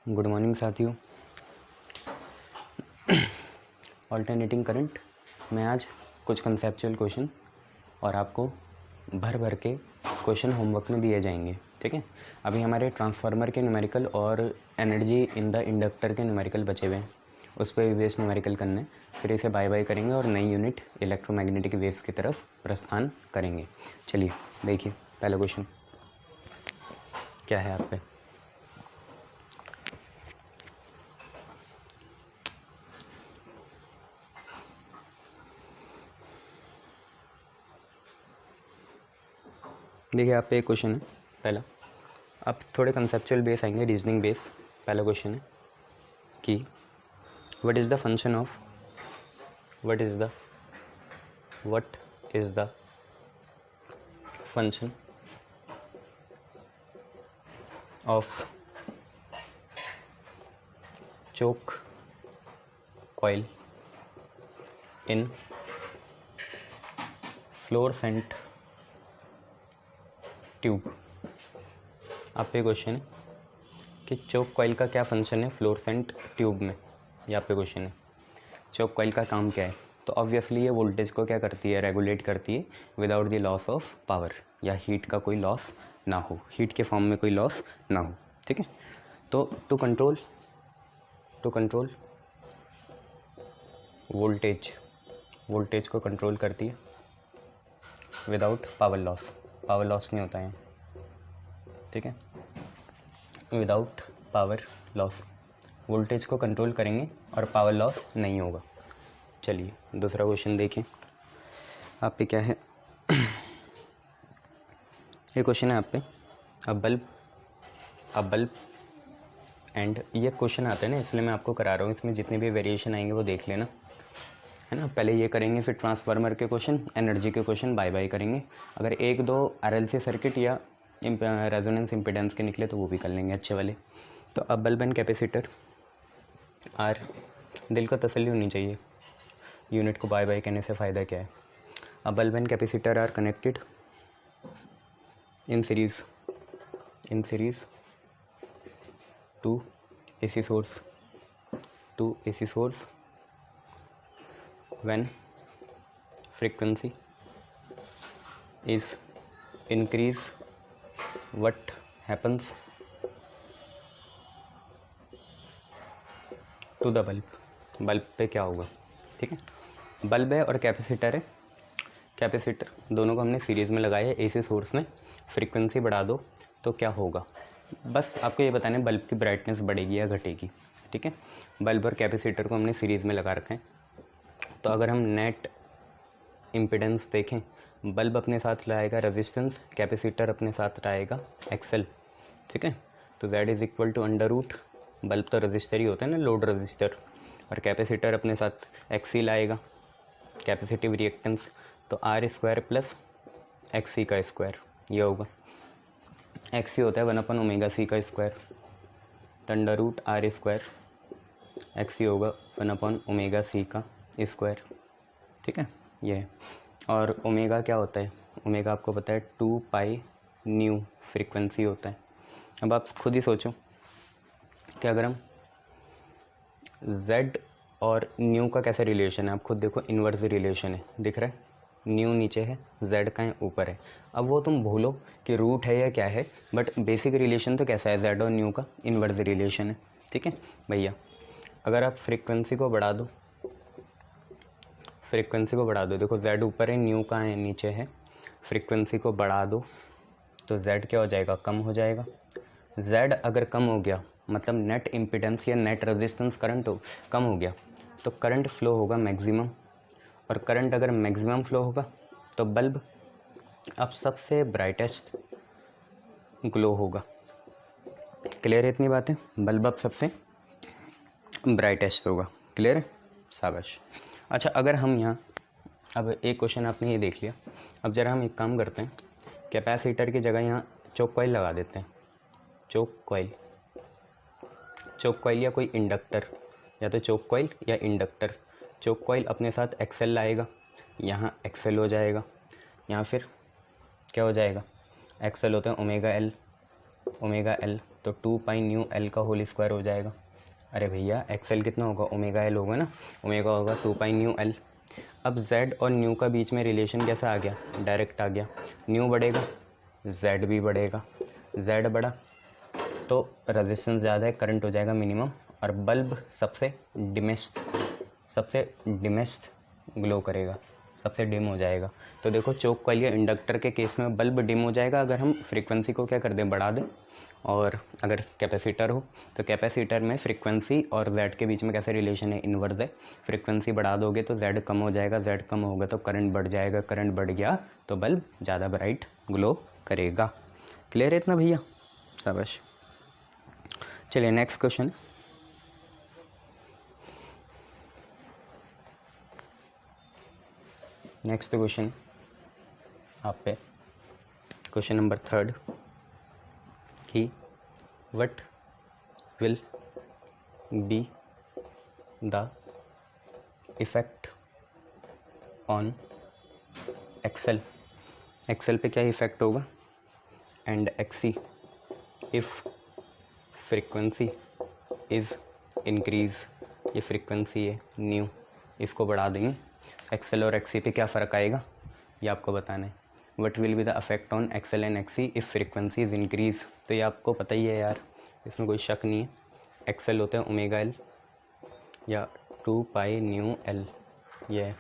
Good morning साथियों। Alternating current में आज कुछ कंसेप्चुअल क्वेश्चन और आपको भर भर के क्वेश्चन होमवर्क में दिए जाएंगे। ठीक है, अभी हमारे ट्रांसफार्मर के न्यूमेरिकल और एनर्जी इन द इंडक्टर के न्यूमेरिकल बचे हुए हैं, उस पर बेस न्यूमेरिकल करने, फिर इसे बाय बाय करेंगे और नई यूनिट इलेक्ट्रोमैग्नेटिक वेव्स की तरफ प्रस्थान करेंगे। चलिए देखिए, पहला क्वेश्चन क्या है आप पे। देखिए आप पे एक क्वेश्चन है पहला, अब थोड़े कंसेप्चुअल बेस आएंगे, रीजनिंग बेस। पहला क्वेश्चन है कि what is the function of what is the function of choke coil in fluorescent tube. आप पे क्वेश्चन है कि चोक कॉइल का क्या फंक्शन है फ्लोरेसेंट ट्यूब में। यहाँ पे क्वेश्चन है चोक कॉइल का काम क्या है। तो ऑब्वियसली ये वोल्टेज को क्या करती है, रेगुलेट करती है without the loss of power, या हीट का कोई लॉस ना हो, हीट के फॉर्म में कोई लॉस ना हो। ठीक है, तो टू कंट्रोल वोल्टेज को कंट्रोल करती है विदाउट पावर लॉस नहीं होता है। ठीक है, विदाउट पावर लॉस वोल्टेज को कंट्रोल करेंगे और पावर लॉस नहीं होगा। चलिए दूसरा क्वेश्चन देखें, आप पे क्या है। ये क्वेश्चन है आप पे, अ बल्ब एंड, ये क्वेश्चन आते हैं ना इसलिए मैं आपको करा रहा हूँ, इसमें जितने भी वेरिएशन आएंगे वो देख लेना, है ना। पहले ये करेंगे, फिर ट्रांसफार्मर के क्वेश्चन, एनर्जी के क्वेश्चन बाय बाय करेंगे। अगर एक दो आरएलसी सर्किट या रेजोनेंस इम्पीडेंस के निकले तो वो भी कर लेंगे अच्छे वाले। तो अब बल्ब एंड कैपेसिटर आर, दिल को तसल्ली होनी चाहिए, यूनिट को बाय बाय कहने से फ़ायदा क्या है। अब bulb and capacitor are connected in series to AC source when frequency is increase, what happens to the bulb। Bulb पे क्या होगा। ठीक है, बल्ब है और कैपेसिटर है, कैपेसिटर दोनों को हमने सीरीज़ में लगाया है AC सोर्स में, फ्रीक्वेंसी बढ़ा दो तो क्या होगा। बस आपको ये बताना है बल्ब की ब्राइटनेस बढ़ेगी या घटेगी। ठीक है, बल्ब और कैपेसिटर को हमने सीरीज़ में लगा रखा है। तो अगर हम नेट इम्पीडेंस देखें, बल्ब अपने साथ लाएगा रेजिस्टेंस, कैपेसिटर अपने साथ लाएगा एक्सेल। ठीक है, तो Z is equal to under root, bulb तो रजिस्टर ही होता है ना, लोड रजिस्टर, और कैपेसिटर अपने साथ XC लाएगा, कैपेसिटिव रिएक्टेंस, तो R² प्लस XC का स्क्वायर, ये होगा। XC होता है 1/ओमेगा C का स्क्वायर, तो अंडर रूट R² XC होगा 1/ओमेगा C का स्क्वायर। ठीक है, ये है। और ओमेगा क्या होता है, ओमेगा आपको पता है 2 पाई न्यू फ्रीक्वेंसी होता है। अब आप खुद ही सोचो कि अगर हम Z और न्यू का कैसे रिलेशन है, आप खुद देखो, इन्वर्स रिलेशन है, दिख रहा है, न्यू नीचे है, Z का ऊपर है। अब वो तुम भूलो कि रूट है या क्या है, बट बेसिक रिलेशन तो कैसा है, Z और न्यू का इन्वर्स रिलेशन है। ठीक है भैया, अगर आप फ्रीक्वेंसी को बढ़ा दो, देखो Z ऊपर है, न्यू का है नीचे है, फ्रीक्वेंसी को बढ़ा दो तो Z क्या हो जाएगा, कम हो जाएगा। Z अगर कम हो गया मतलब नेट इम्पीडेंस या नेट रेजिस्टेंस करंट कम हो गया, तो करंट फ्लो होगा मैक्सिमम, और करंट अगर मैक्सिमम फ्लो होगा तो बल्ब अब सबसे ब्राइटेस्ट ग्लो होगा। क्लियर है इतनी बातें, बल्ब अब सबसे ब्राइटेस्ट होगा। क्लियर है, शाबाश। अच्छा, अगर हम यहाँ, अब एक क्वेश्चन आपने ये देख लिया, अब जरा हम एक काम करते हैं, कैपेसिटर की जगह यहाँ चोक कॉइल लगा देते हैं। चोक कॉइल या कोई इंडक्टर, या तो चोक कॉइल या इंडक्टर। चोक कॉइल अपने साथ एक्सेल लाएगा, यहाँ एक्सेल हो जाएगा, यहाँ फिर क्या हो जाएगा, एक्सेल होता है ओमेगा एल, तो 2 पाई न्यू एल का होल स्क्वायर हो जाएगा। अरे भैया एक्सएल कितना होगा, ओमेगा एल होगा ना, ओमेगा होगा 2 पाई न्यू एल। अब जेड और न्यू का बीच में रिलेशन कैसा आ गया, डायरेक्ट आ गया। न्यू बढ़ेगा जेड भी बढ़ेगा, जेड बढ़ा तो रेजिस्टेंस ज़्यादा है, करंट हो जाएगा मिनिमम, और बल्ब सबसे डिमेस्ट ग्लो करेगा, सबसे डिम हो जाएगा। तो देखो चोक कॉइल या इंडक्टर के केस में बल्ब डिम हो जाएगा अगर हम फ्रीक्वेंसी को क्या कर दें, बढ़ा दें। और अगर कैपेसिटर हो तो कैपेसिटर में फ्रीक्वेंसी और जेड के बीच में कैसे रिलेशन है, इन्वर्स है। फ्रीक्वेंसी बढ़ा दोगे तो जेड कम हो जाएगा, जेड कम होगा तो करंट बढ़ जाएगा, करंट बढ़ गया तो बल्ब ज़्यादा ब्राइट ग्लो करेगा। क्लियर है इतना भैया, शाबाश। चलिए नेक्स्ट क्वेश्चन। नेक्स्ट क्वेश्चन आप पे क्वेश्चन नंबर 3 कि what will be the effect on XL, XL पे क्या इफेक्ट होगा, and XC if frequency is increase, ये फ्रीक्वेंसी है न्यू, इसको बढ़ा देंगे। एक्सेल और एक्सी पे क्या फ़र्क आएगा ये आपको बताना है। What will be the affect on XL and XC if frequency is increase, तो ये आपको पता ही है यार, इसमें कोई शक नहीं है। एक्सेल होता है ओमेगा एल या 2 पाई न्यू एल, ये है।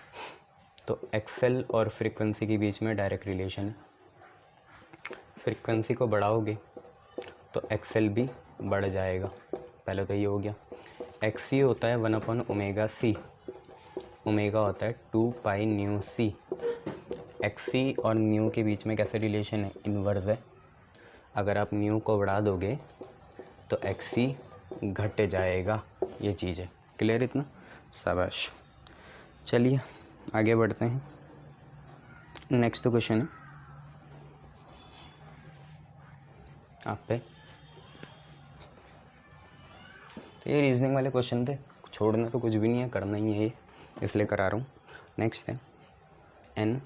तो एक्सेल और फ्रीक्वेंसी के बीच में डायरेक्ट रिलेशन है। फ्रीक्वेंसी को बढ़ाओगे तो एक्सेल भी बढ़ जाएगा, पहले तो ये हो गया। एक्सी होता है 1 ओमेगा सी, ओमेगा होता है 2 पाई न्यू सी। एक्सी और न्यू के बीच में कैसे रिलेशन है, इन्वर्स है। अगर आप न्यू को बढ़ा दोगे तो एक्सी घट जाएगा, ये चीज़ है। क्लियर इतना, शाबाश। चलिए आगे बढ़ते हैं। नेक्स्ट क्वेश्चन है आप पे, तो ये रीजनिंग वाले क्वेश्चन थे, छोड़ना तो कुछ भी नहीं है, करना ही है ये, इसलिए करा रहा हूँ। नेक्स्ट है an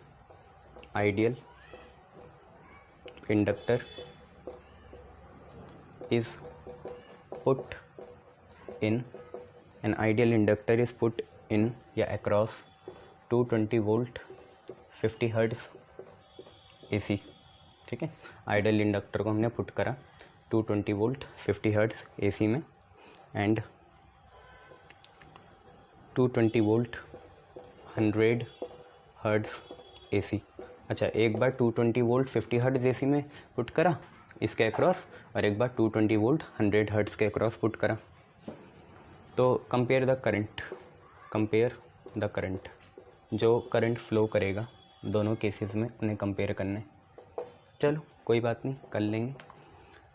ideal inductor is put in, an ideal inductor is put in या अक्रॉस 220 वोल्ट 50 हर्ट्ज AC, ठीक है। आइडियल इंडक्टर को हमने पुट करा 220 वोल्ट 50 हर्ट्ज AC में, एंड 220 वोल्ट 100 हर्ट्ज AC। अच्छा, एक बार 220 वोल्ट 50 हर्ट्ज AC में पुट करा इसके अक्रॉस, और एक बार 220 वोल्ट 100 हर्ट्ज के अक्रॉस पुट करा। तो कंपेयर द करंट, जो करंट फ्लो करेगा दोनों केसेस में उन्हें कंपेयर करना है। चलो कोई बात नहीं, कर लेंगे।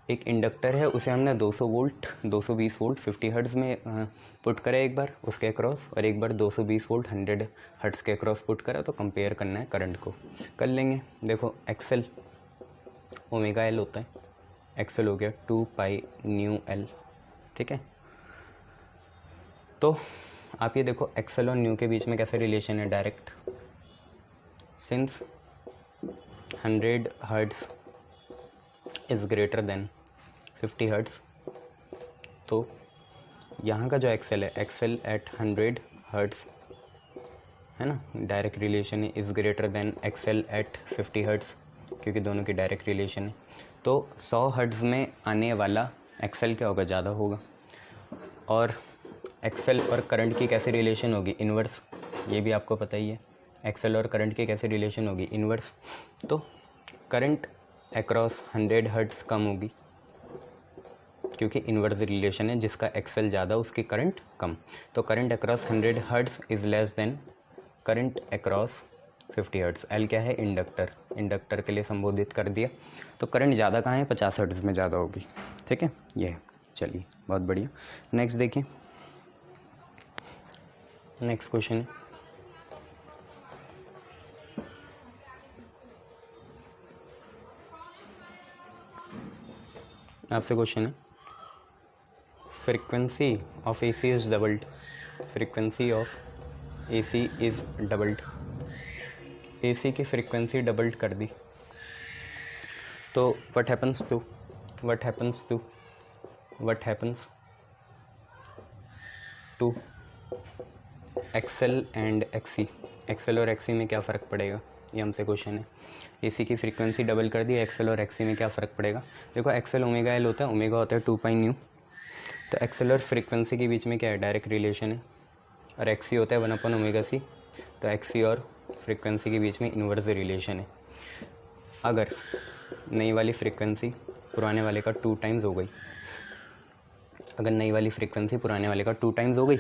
एक इंडक्टर है, उसे हमने 200 वोल्ट 220 वोल्ट 50 हर्ट्ज में पुट करा एक बार उसके अक्रॉस, और एक बार 220 वोल्ट 100 हर्ट्ज के अक्रॉस पुट करा, तो कंपेयर करना है करंट को, कर लेंगे। देखो एक्सेल ओमेगा एल होता है, एक्सेल हो गया 2 पाई न्यू एल, ठीक है। तो आप ये देखो एक्सेल और न्यू के बीच में कैसे रिलेशन है, direct. Since 100 hertz is greater then 50 hertz, तो यहाँ का जो एक्सेल है, एक्सेल एट 100 हर्ट्ज है ना, डायरेक्ट रिलेशन है, is greater than XL at 50 hertz, क्योंकि दोनों की डायरेक्ट रिलेशन है। तो 100 हर्ट्ज में आने वाला एक्सेल क्या होगा, ज़्यादा होगा। और एक्सेल और करंट की कैसे रिलेशन होगी, इन्वर्स, ये भी आपको पता ही है। एक्सेल और करंट की कैसे रिलेशन होगी, इन्वर्स। तो करंट अक्रॉस 100 हर्ट्ज कम होगी, क्योंकि इन्वर्स रिलेशन है, जिसका एक्सेल ज़्यादा उसकी करंट कम। तो current across 100 hertz is less than current across 50 hertz. L क्या है, इंडक्टर, इंडक्टर के लिए संबोधित कर दिया। तो करंट ज़्यादा कहाँ है, 50 हर्ट्ज में ज़्यादा होगी, ठीक है। ये है, चलिए बहुत बढ़िया। नेक्स्ट देखिए, नेक्स्ट क्वेश्चन है आपसे, क्वेश्चन है frequency of AC is doubled, frequency of AC is doubled, AC की फ्रीक्वेंसी डबल्ड कर दी, तो what happens to what happens to XL and XC, XL और एक्सी में क्या फ़र्क पड़ेगा, ये हमसे क्वेश्चन है। एसी की फ्रीक्वेंसी डबल कर दी, एक्सएल और एक्सी में क्या फ़र्क पड़ेगा। देखो एक्सएल ओमेगा एल होता है, ओमेगा होता है 2 पाई न्यू, तो एक्सएल और फ्रीक्वेंसी के बीच में क्या है, डायरेक्ट रिलेशन है। और एक्सी होता है 1 अपॉन ओमेगा सी, तो एक्सी और फ्रीक्वेंसी के बीच में इन्वर्स रिलेशन है। अगर नई वाली फ्रीक्वेंसी पुराने वाले का 2 टाइम्स हो गई, अगर नई वाली फ्रीक्वेंसी पुराने वाले का 2 टाइम्स हो गई,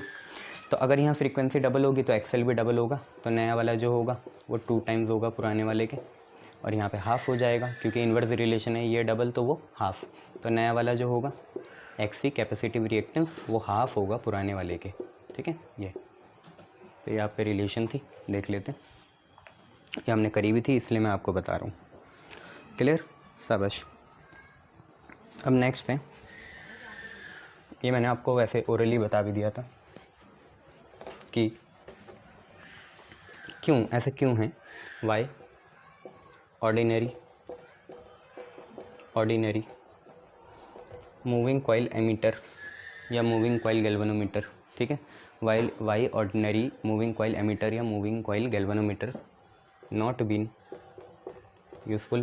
तो अगर यहाँ फ्रीक्वेंसी डबल होगी तो एक्सएल भी डबल होगा, तो नया वाला जो होगा वो 2 टाइम्स होगा पुराने वाले के, और यहाँ पे हाफ़ हो जाएगा क्योंकि इन्वर्स रिलेशन है, ये डबल तो वो हाफ़, तो नया वाला जो होगा एक्सी कैपेसिटिव रिएक्टेंस वो हाफ़ होगा पुराने वाले के। ठीक है, ये तो ये आप पे रिलेशन थी, देख लेते हैं, ये हमने करी भी थी इसलिए मैं आपको बता रहा हूँ। क्लियर, शाबाश। अब नेक्स्ट है, ये मैंने आपको वैसे ओरली बता भी दिया था कि क्यों ऐसे क्यों है, why ordinary moving coil ammeter या मूविंग कॉइल गैल्वेनोमीटर। ठीक है, why ordinary moving coil ammeter या moving coil galvanometer not been useful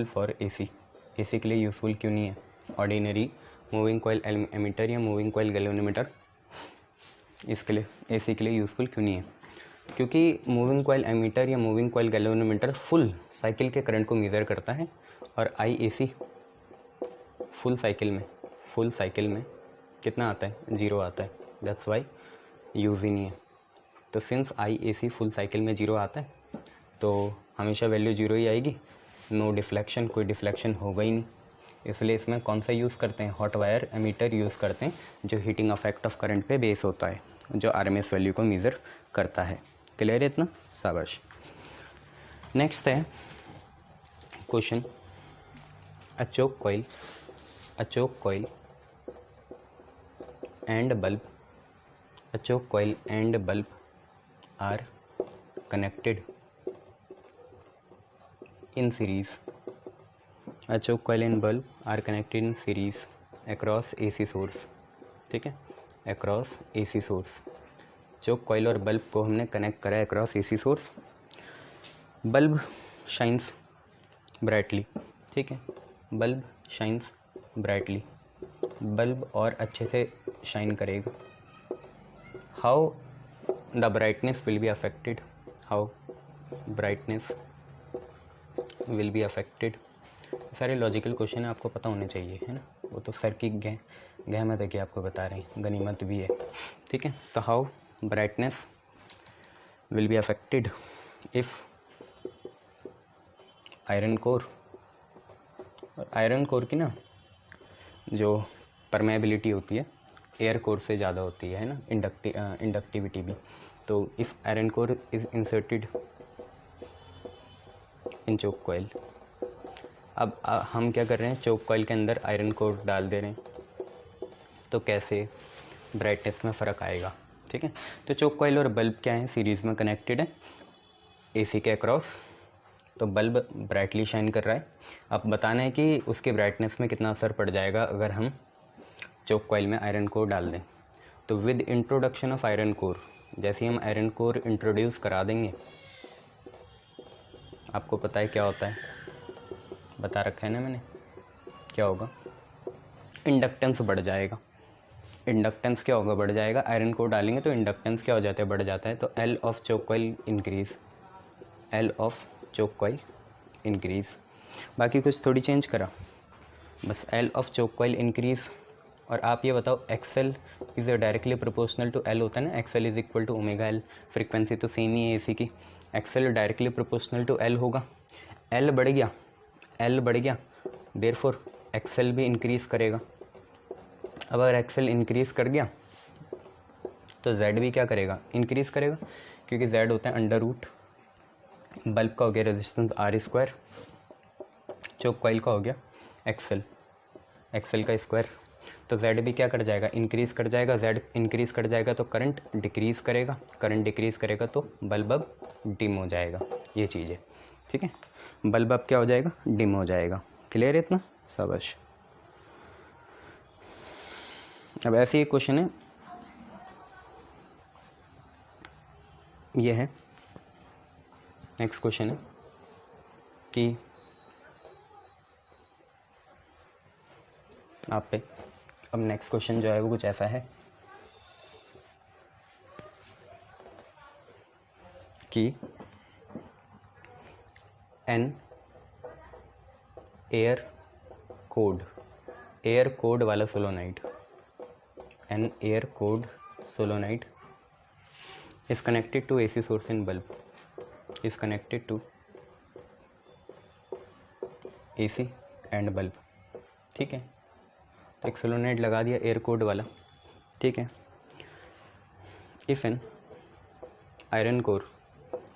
for AC, AC के लिए यूज़फुल क्यों नहीं है। ऑर्डिनरी मूविंग कॉइल एमीटर या मूविंग कॉइल गैल्वेनोमीटर इसके लिए एसी के लिए यूज़फुल क्यों नहीं है, क्योंकि मूविंग कॉइल एमीटर या moving coil galvanometer full cycle के करंट को मेज़र करता है, और IAC फुल साइकिल में कितना आता है, 0 आता है, दैट्स वाई यूज़ ही नहीं है। तो सिंस IAC फुल साइकिल में 0 आता है तो हमेशा वैल्यू 0 ही आएगी, नो डिफ्लेक्शन, कोई डिफ्लेक्शन होगा ही नहीं, इसलिए इसमें कौन सा यूज़ करते हैं, हॉट वायर एमीटर यूज़ करते हैं, जो हीटिंग इफेक्ट ऑफ करंट पे बेस होता है, जो RMS वैल्यू को मेज़र करता है। क्लियर है इतना, शाबाश। नेक्स्ट है question, a choke coil and bulb are connected in series. A choke coil and bulb are connected in series across AC source. ठीक है, across AC source, choke coil और बल्ब को हमने कनेक्ट करा है across AC source. Bulb shines brightly, ठीक है, bulb shines brightly, bulb और अच्छे से शाइन करेगा। How the brightness will be affected, how brightness will be affected, सारे लॉजिकल क्वेश्चन है, आपको पता होने चाहिए, है ना, वो तो सर की गहमत है कि आपको बता रहे हैं, गनीमत भी है। ठीक है, तो how brightness will be affected if iron core, और आयरन कोर की ना जो परमेबिलिटी होती है एयर कोर से ज़्यादा होती है ना, इंडक्टिविटी भी, तो if iron core is inserted in choke coil, अब हम क्या कर रहे हैं, चोक कॉइल के अंदर आयरन कोर डाल दे रहे हैं, तो कैसे ब्राइटनेस में फ़र्क आएगा। ठीक है, तो चोक कॉइल और बल्ब क्या है, सीरीज़ में कनेक्टेड है AC के अक्रॉस, तो बल्ब ब्राइटली शाइन कर रहा है। अब बताना है कि उसके ब्राइटनेस में कितना असर पड़ जाएगा अगर हम चोक कॉइल में आयरन कोर डाल दें। तो with introduction of iron core, जैसे ही हम आयरन कोर इंट्रोड्यूस करा देंगे, आपको पता है क्या होता है, बता रखा है ना मैंने, क्या होगा, इंडक्टेंस बढ़ जाएगा। इंडक्टेंस क्या होगा, बढ़ जाएगा, आयरन कोर डालेंगे तो इंडक्टेंस क्या हो जाता है, बढ़ जाता है, तो L of choke coil increase, L of choke coil increase, बाकी कुछ थोड़ी चेंज करा, बस L of choke coil increase. और आप ये बताओ, XL is directly proportional to L होता है ना, XL is equal to omega L, frequency तो सेम ही है AC की, XL directly proportional to L होगा, L बढ़ गया, देयरफॉर एक्सएल भी इंक्रीज़ करेगा। अब अगर एक्सएल इंक्रीज़ कर गया तो Z भी क्या करेगा, इंक्रीज़ करेगा, क्योंकि Z होता है अंडर रूट, बल्ब का हो गया रेजिस्टेंस R², चोक कॉइल का हो गया एक्सएल का स्क्वायर, तो Z भी क्या कर जाएगा, इंक्रीज़ कर जाएगा, Z इंक्रीज़ कर जाएगा तो करंट डिक्रीज़ करेगा, करंट डिक्रीज़ करेगा तो बल्ब अब डिम हो जाएगा, ये चीज़ है। ठीक है, बल्ब अब क्या हो जाएगा, डिम हो जाएगा। क्लियर है इतना, शाबाश। अब ऐसे ही क्वेश्चन है, ये है नेक्स्ट क्वेश्चन है कि आप पे, अब नेक्स्ट क्वेश्चन जो है वो कुछ ऐसा है कि एन एयर कोड वाला सोलोनाइड, an air cored solenoid is connected to AC source in bulb, is connected to AC and bulb, ठीक है। एक सोलोनाइड लगा दिया एयर कोड वाला, ठीक है। इफ एन आयरन कोर,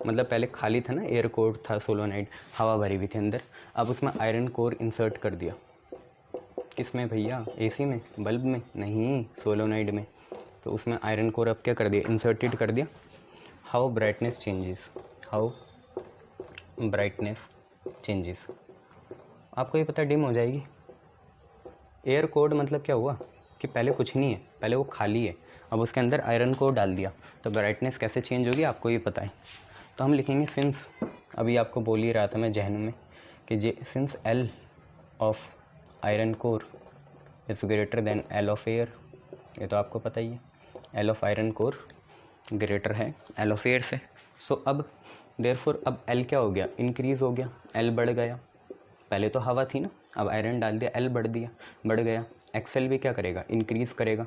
मतलब पहले खाली था ना, एयर कोड था, सोलोनाइड हवा भरी हुई थी अंदर, अब उसमें आयरन कोर इंसर्ट कर दिया। किस में भैया? AC में, बल्ब में नहीं, सोलोनाइड में। तो उसमें आयरन कोर अब क्या कर दिया? इंसर्टेड कर दिया। How brightness changes, how brightness changes, आपको ये पता डिम हो जाएगी। एयर कोड मतलब क्या हुआ कि पहले कुछ नहीं है, पहले वो खाली है, अब उसके अंदर आयरन कोर डाल दिया, तो ब्राइटनेस कैसे चेंज होगी आपको ये पता है। तो हम लिखेंगे सिंस, अभी आपको बोल ही रहा था मैं जहन में कि since L of iron core is greater then L of air, ये तो आपको पता ही है, L of iron core greater है L ऑफ एयर से। सो अब देयरफॉर अब L क्या हो गया? इंक्रीज़ हो गया, L बढ़ गया। पहले तो हवा थी ना, अब आयरन डाल दिया, L बढ़ गया। एक्सेल भी क्या करेगा? इंक्रीज़ करेगा।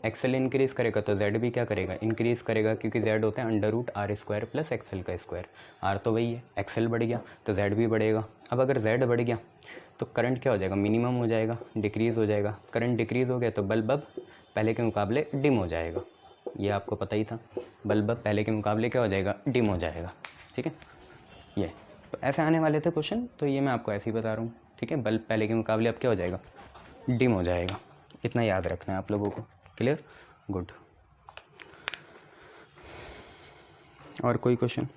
एक्सेल इंक्रीज़ करेगा तो Z भी क्या करेगा? इंक्रीज़ करेगा, क्योंकि Z होता है √R² प्लस एक्सेल का स्क्वायर। R तो वही है, एक्सेल बढ़ गया तो Z भी बढ़ेगा। अब अगर Z बढ़ गया तो करंट क्या हो जाएगा? मिनिमम हो जाएगा, डिक्रीज़ हो जाएगा। करंट डिक्रीज़ हो गया तो बल्ब अब पहले के मुकाबले डिम हो जाएगा, ये आपको पता ही था। बल्ब अब पहले के मुकाबले क्या हो जाएगा? डिम हो जाएगा, ठीक है। ये तो ऐसे आने वाले थे क्वेश्चन, तो ये मैं आपको ऐसे ही बता रहा हूँ, ठीक है। बल्ब पहले के मुकाबले अब क्या हो जाएगा? डिम हो जाएगा, इतना याद रखना है आप लोगों को। क्लियर? गुड। और कोई क्वेश्चन?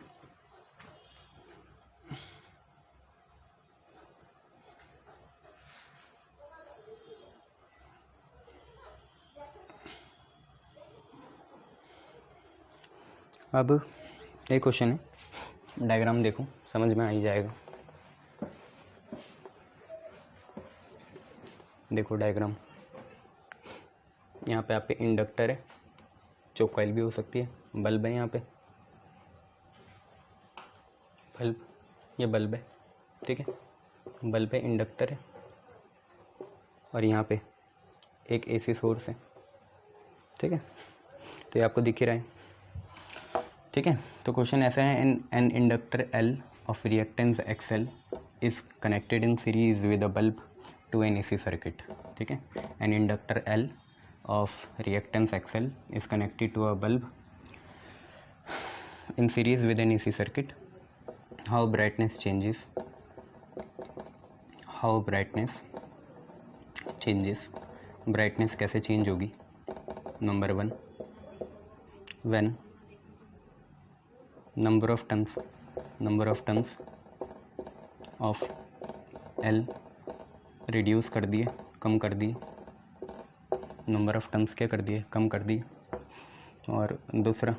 अब एक क्वेश्चन है, डायग्राम देखो, समझ में आ ही जाएगा। देखो डायग्राम, यहाँ पे आप पे इंडक्टर है, चोक कॉइल भी हो सकती है, बल्ब है यहाँ पे, बल्ब, ये बल्ब है, ठीक है। बल्ब है, इंडक्टर है, और यहाँ पे एक AC सोर्स है, ठीक है। तो ये आपको दिख ही रहा है, ठीक है। तो क्वेश्चन ऐसा है, an inductor L of reactance XL is connected in series with a bulb to an AC circuit, ठीक है। An inductor L of reactance XL is connected to a bulb in series with an AC circuit. How brightness changes? How brightness changes? Brightness कैसे change होगी? Number 1, when number of turns of L reduce कर दिए, कम कर दिए, number of turns क्या कर दिए? कम कर दिए। और दूसरा,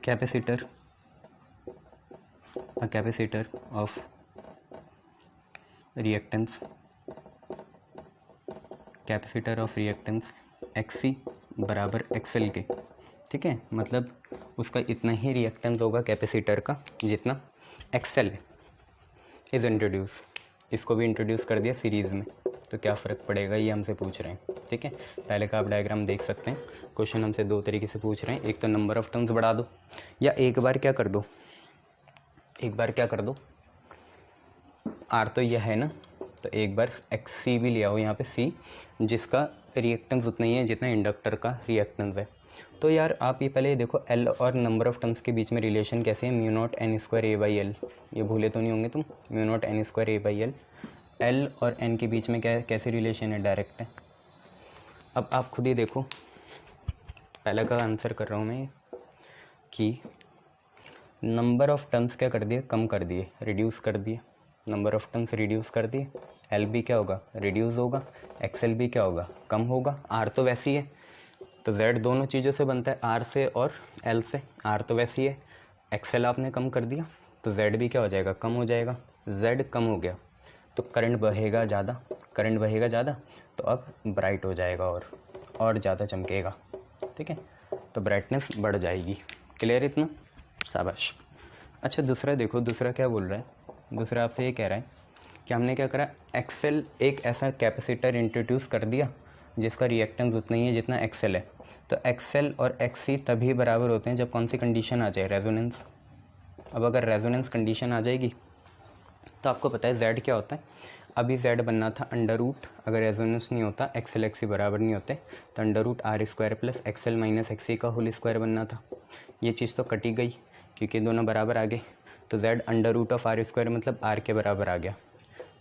capacitor, a capacitor of reactance, capacitor of reactance XC बराबर XL के, ठीक है। मतलब उसका इतना ही रिएक्टेंस होगा कैपेसिटर का जितना XL है। इज़ इंट्रोड्यूस, इसको भी इंट्रोड्यूस कर दिया सीरीज़ में, तो क्या फ़र्क पड़ेगा ये हमसे पूछ रहे हैं, ठीक है। पहले का आप डायग्राम देख सकते हैं। क्वेश्चन हमसे दो तरीके से पूछ रहे हैं, एक तो नंबर ऑफ टर्म्स बढ़ा दो, या एक बार क्या कर दो, R तो यह है ना, तो एक बार XC भी ले आओ यहाँ पे, C जिसका रिएक्टेंस उतना ही है जितना इंडक्टर का रिएक्टेंस है। तो यार आप ये पहले देखो L और नंबर ऑफ टर्म्स के बीच में रिलेशन कैसे है, μ0n² A/L, ये भूले तो नहीं होंगे तुम, μ0n² A/L। L और N के बीच में क्या है, कैसे रिलेशन है? डायरेक्ट है। अब आप खुद ही देखो, पहले का आंसर कर रहा हूँ मैं कि नंबर ऑफ टर्म्स क्या कर दिए? कम कर दिए, रिड्यूस कर दिए, नंबर ऑफ टर्म्स रिड्यूस कर दिए, एल भी क्या होगा, रिड्यूस होगा, एक्सएल भी क्या होगा, कम होगा, आर तो वैसी है, तो जेड दोनों चीज़ों से बनता है, आर से और एल से, आर तो वैसी है, एक्सएल आपने कम कर दिया तो जेड भी क्या हो जाएगा, कम हो जाएगा, जेड कम हो गया तो करंट बहेगा ज़्यादा, करंट बहेगा ज़्यादा तो अब ब्राइट हो जाएगा और ज़्यादा चमकेगा, ठीक है, तो ब्राइटनेस बढ़ जाएगी। क्लियर इतना, शाबाश। अच्छा दूसरा देखो, दूसरा क्या बोल रहा है, दूसरा आपसे ये कह रहा है कि हमने क्या करा, एक्सएल एक ऐसा कैपेसिटर इंट्रोड्यूस कर दिया जिसका रिएक्टेंस उतना ही है जितना एक्सएल है, तो एक्सएल और एक्सी तभी बराबर होते हैं जब कौन सी कंडीशन आ जाए, रेजोनेंस। अब अगर रेजोनेंस कंडीशन आ जाएगी तो आपको पता है जेड क्या होता है, अभी जेड बनना था अंडर रूट, अगर रेजोनेंस नहीं होता एक्सएल एक्सी बराबर नहीं होते तो under root R square plus XL minus XC का होल स्क्वायर बनना था। ये चीज़ तो कटी गई क्योंकि दोनों बराबर आ गए, तो Z under root of R square मतलब आर के बराबर आ गया,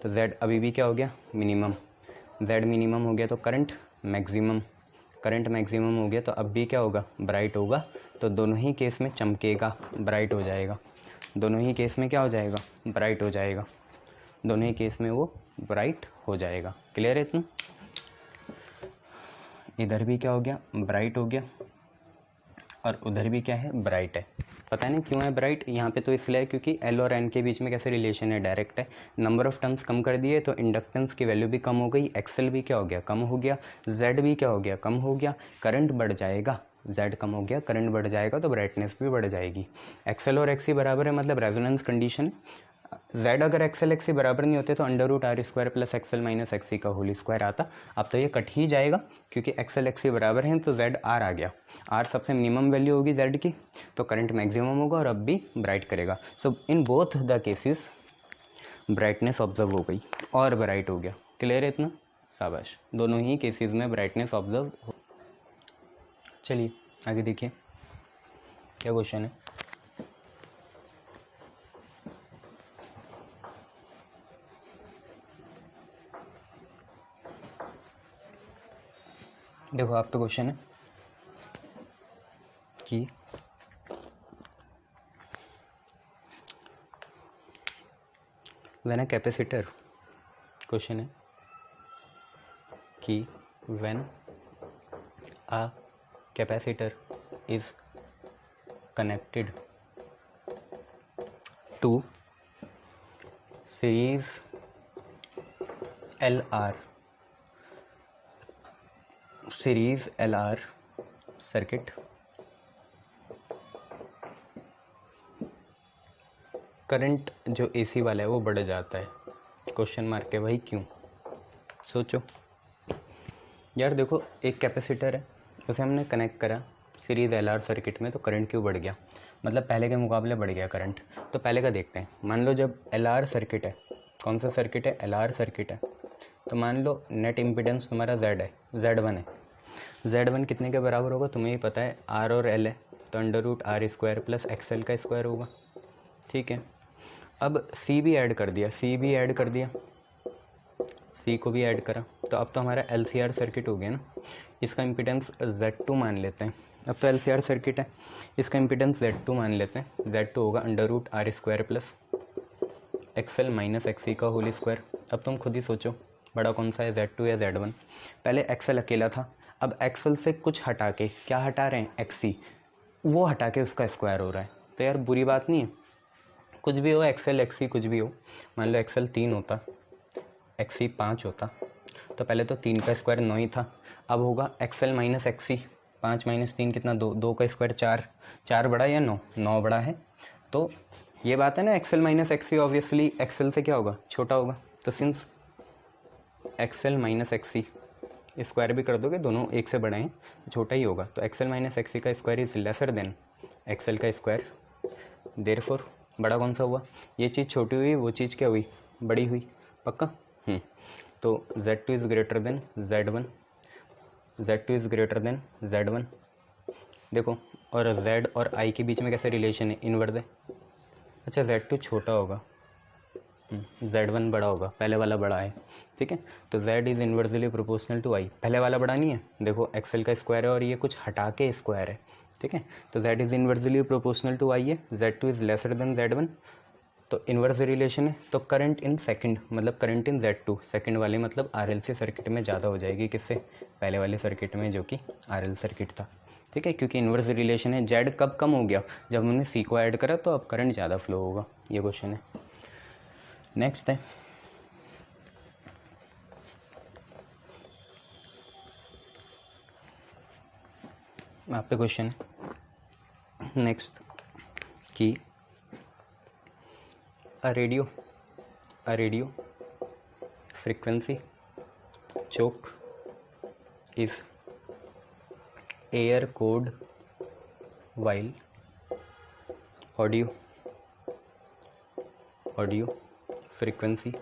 तो जेड अभी भी क्या हो गया, मिनिमम, जेड मिनिमम हो गया तो करंट मैक्सिमम, करंट मैक्सिमम हो गया तो अब भी क्या होगा, ब्राइट होगा, तो दोनों ही केस में चमकेगा, ब्राइट हो जाएगा, दोनों ही केस में क्या हो जाएगा, ब्राइट हो जाएगा, दोनों ही केस में वो ब्राइट हो जाएगा। क्लियर है इतना, इधर भी क्या हो गया, ब्राइट हो गया और उधर भी क्या है, ब्राइट है। पता नहीं क्यों है ब्राइट यहाँ पे, तो इसलिए क्योंकि एल और एन के बीच में कैसे रिलेशन है, डायरेक्ट है। नंबर ऑफ टर्म्स कम कर दिए तो इंडक्टेंस की वैल्यू भी कम हो गई, एक्सएल भी क्या हो गया, कम हो गया, जेड भी क्या हो गया, कम हो गया, करंट बढ़ जाएगा, जेड कम हो गया, करंट बढ़ जाएगा तो ब्राइटनेस भी बढ़ जाएगी। एक्सएल और एक्सी बराबर है मतलब रेजोनेंस कंडीशन, जेड अगर एक्सएल एक्सी बराबर नहीं होते तो under root R square plus XL minus XC का होल स्क्वायर आता। अब तो ये कट ही जाएगा क्योंकि एक्सएल एक्सी बराबर हैं तो जेड आर आ गया, आर सबसे मिनिमम वैल्यू होगी जेड की, तो करंट मैक्सिमम होगा और अब भी ब्राइट करेगा। So in both the cases brightness observe हो गई और ब्राइट हो गया। क्लियर है इतना, शाबाश, दोनों ही केसेस में ब्राइटनेस ऑब्जर्व हो। चलिए आगे देखिए क्या क्वेश्चन है। देखो आप पे क्वेश्चन है कि व्हेन अ कैपेसिटर, क्वेश्चन है कि when a capacitor is connected to series LR circuit, current जो AC वाला है वो बढ़ जाता है, क्वेश्चन मार्क है भाई क्यों, सोचो यार। देखो एक कैपेसिटर है उसे हमने कनेक्ट करा सीरीज LR सर्किट में, तो करंट क्यों बढ़ गया, मतलब पहले के मुकाबले बढ़ गया करंट। तो पहले का देखते हैं, मान लो जब LR सर्किट है, कौन सा सर्किट है, LR सर्किट है, तो मान लो नेट इम्पीडेंस तुम्हारा Z है, Z1 है, Z1 कितने के बराबर होगा तुम्हें ही पता है, R और L है, तो under root R square plus XL का स्क्वायर होगा, ठीक है। अब C भी ऐड कर दिया, C भी ऐड कर दिया, C को भी ऐड करा, तो अब तो हमारा LCR सर्किट हो गया ना। इसका इम्पीडेंस Z2 मान लेते हैं, अब तो LCR सर्किट है, इसका इम्पीडेंस Z2 मान लेते हैं, Z2 होगा under root R square plus XL minus XC का होल स्क्वायर। अब तुम खुद ही सोचो बड़ा कौन सा है, Z2 या Z1। पहले एक्सएल अकेला था, अब एक्सएल से कुछ हटा के, क्या हटा रहे हैं, एक्सी, वो हटा के उसका स्क्वायर हो रहा है, तो यार बुरी बात नहीं है, कुछ भी हो, एक्सएल एक्सी कुछ भी हो। मान लो एक्सएल 3 होता, एक्सी 5 होता, तो पहले तो 3 का स्क्वायर 9 ही था, अब होगा एक्सएल माइनस एक्सी, 5 माइनस 3 कितना, 2, 2 का स्क्वायर 4, 4 बड़ा या 9, 9 बड़ा है। तो ये बात है ना, XL minus XC obviously XL से क्या होगा, छोटा होगा, तो since XL minus XC square भी कर दोगे, दोनों एक से बड़े हैं, छोटा ही होगा, तो एक्सएल माइनस एक्सी का square is lesser than XL का स्क्वायर, देयरफॉर बड़ा कौन सा हुआ, ये चीज़ छोटी हुई, वो चीज़ क्या हुई, बड़ी हुई, पक्का। तो Z2 is greater then Z1, Z2 is greater then Z1, देखो, और Z और I के बीच में कैसे रिलेशन है, इनवर्स है। अच्छा Z2 छोटा होगा, Z1 बड़ा होगा, पहले वाला बड़ा है, ठीक है, तो Z is inversely proportional to I, पहले वाला बड़ा नहीं है, देखो एक्सएल का स्क्वायर है और ये कुछ हटा के स्क्वायर है, ठीक है, तो Z is inversely proportional to I है, Z2 is lesser than Z1, तो इन्वर्स रिलेशन है, तो करंट इन सेकंड मतलब करंट इन Z2 सेकंड वाले मतलब RLC सर्किट में ज़्यादा हो जाएगी किससे, पहले वाले सर्किट में जो कि RL सर्किट था। ठीक है, क्योंकि इन्वर्स रिलेशन है। Z कब कम हो गया, जब हमने C को ऐड करा, तो अब करंट ज़्यादा फ्लो होगा। ये क्वेश्चन है। नेक्स्ट है आप पे क्वेश्चन है नेक्स्ट कि a radio frequency choke is air cooled while audio frequency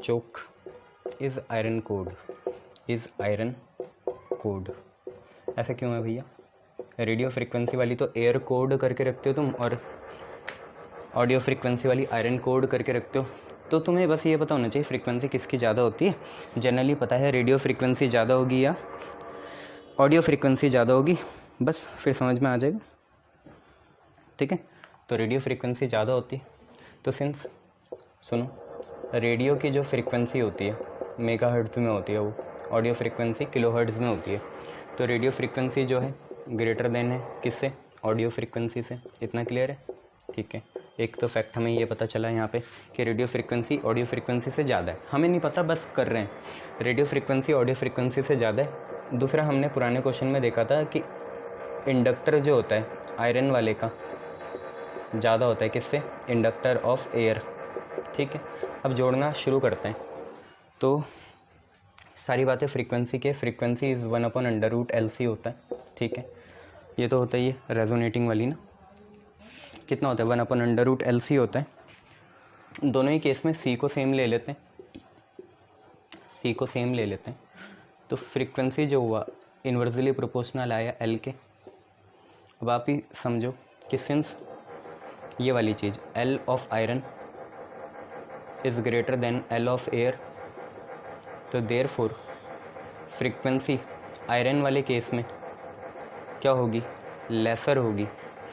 choke is iron cooled। ऐसा क्यों है भैया? रेडियो फ्रिक्वेंसी वाली तो एयर कोड करके रखते हो तुम, और ऑडियो फ्रिक्वेंसी वाली आयरन कोड करके रखते हो। तो तुम्हें बस ये पता होना चाहिए फ्रिक्वेंसी किसकी ज़्यादा होती है। जनरली पता है रेडियो फ्रिक्वेंसी ज़्यादा होगी या ऑडियो फ्रिक्वेंसी ज़्यादा होगी, बस फिर समझ में आ जाएगा। ठीक है, तो रेडियो फ्रिक्वेंसी ज़्यादा होती है। तो सिंस सुनो, रेडियो की जो फ्रिक्वेंसी होती है मेगाहर्ट्ज़ में होती है, वो ऑडियो फ्रिक्वेंसी किलोहर्ट्ज़ में होती है। तो रेडियो फ्रिक्वेंसी जो है ग्रेटर देन है किससे, ऑडियो फ्रिक्वेंसी से। इतना क्लियर है? ठीक है, एक तो फैक्ट हमें ये पता चला यहाँ पे कि रेडियो फ्रिक्वेंसी ऑडियो फ्रिक्वेंसी से ज़्यादा है। हमें नहीं पता, बस कर रहे हैं, रेडियो फ्रिक्वेंसी ऑडियो फ्रिक्वेंसी से ज़्यादा है। दूसरा, हमने पुराने क्वेश्चन में देखा था कि इंडक्टर जो होता है आयरन वाले का ज़्यादा होता है किससे, इंडक्टर ऑफ एयर। ठीक है, अब जोड़ना शुरू करते हैं। तो सारी बातें फ्रीक्वेंसी के, फ्रीक्वेंसी इज़ 1/√LC होता है। ठीक है, ये तो होता ही है रेजोनेटिंग वाली ना, कितना होता है 1/√LC होता है। दोनों ही केस में C को सेम ले लेते हैं, तो फ्रीक्वेंसी जो हुआ इन्वर्सली प्रोपोर्शनल आया L के। अब आप ही समझो कि सिंस ये वाली चीज़ L of iron is greater then L of air, तो देयरफॉर फ्रीक्वेंसी आयरन वाले केस में क्या होगी, लेसर होगी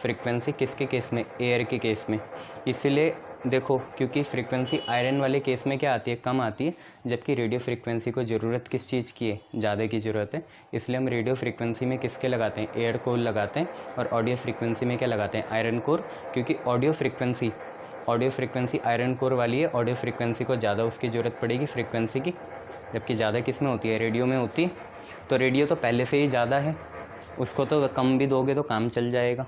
फ्रीक्वेंसी किसके केस में, एयर के केस में। इसीलिए देखो, क्योंकि फ्रीक्वेंसी आयरन वाले केस में क्या आती है, कम आती है, जबकि रेडियो फ्रीक्वेंसी को ज़रूरत किस चीज़ की है, ज़्यादा की ज़रूरत है। इसलिए हम रेडियो फ्रीक्वेंसी में किसके लगाते हैं, एयर कोर लगाते हैं, और ऑडियो फ्रीक्वेंसी में क्या लगाते हैं, आयरन कोर। क्योंकि ऑडियो फ्रीक्वेंसी आयरन कोर वाली है, ऑडियो फ्रीक्वेंसी को ज़्यादा उसकी ज़रूरत पड़ेगी फ्रीक्वेंसी की, जबकि ज़्यादा किस में होती है, रेडियो में होती है। तो रेडियो तो पहले से ही ज़्यादा है, उसको तो कम भी दोगे तो काम चल जाएगा।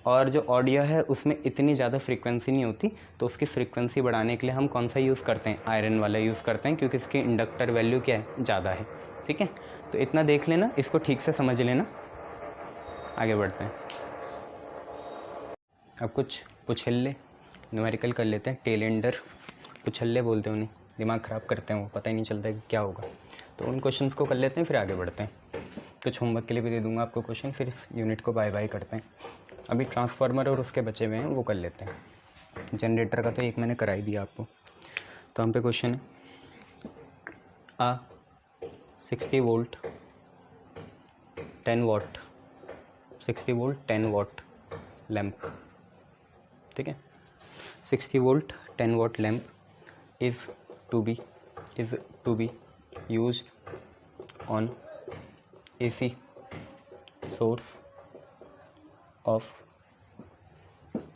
और जो ऑडियो है उसमें इतनी ज़्यादा फ्रीक्वेंसी नहीं होती, तो उसकी फ्रीक्वेंसी बढ़ाने के लिए हम कौन सा यूज़ करते हैं, आयरन वाला यूज़ करते हैं, क्योंकि इसकी इंडक्टर वैल्यू क्या है, ज़्यादा है। ठीक है, तो इतना देख लेना, इसको ठीक से समझ लेना। आगे बढ़ते हैं, अब कुछ पुछल्ले न्यूमेरिकल कर लेते हैं। टेलेंडर पुछल्ले बोलते हैं उन्हें, दिमाग ख़राब करते हैं वो, पता ही नहीं चलता है कि क्या होगा। तो उन क्वेश्चंस को कर लेते हैं, फिर आगे बढ़ते हैं। कुछ होमवर्क के लिए भी दे दूंगा आपको क्वेश्चन, फिर इस यूनिट को बाय बाय करते हैं। अभी ट्रांसफार्मर और उसके बचे हुए हैं वो कर लेते हैं। जनरेटर का तो एक मैंने करा ही दिया आपको। तो हम पे क्वेश्चन है, आ 60 volt 10 what 60 volt 10 what lamp. ठीक है, 60 volt 10 what lamp is to be used on AC source of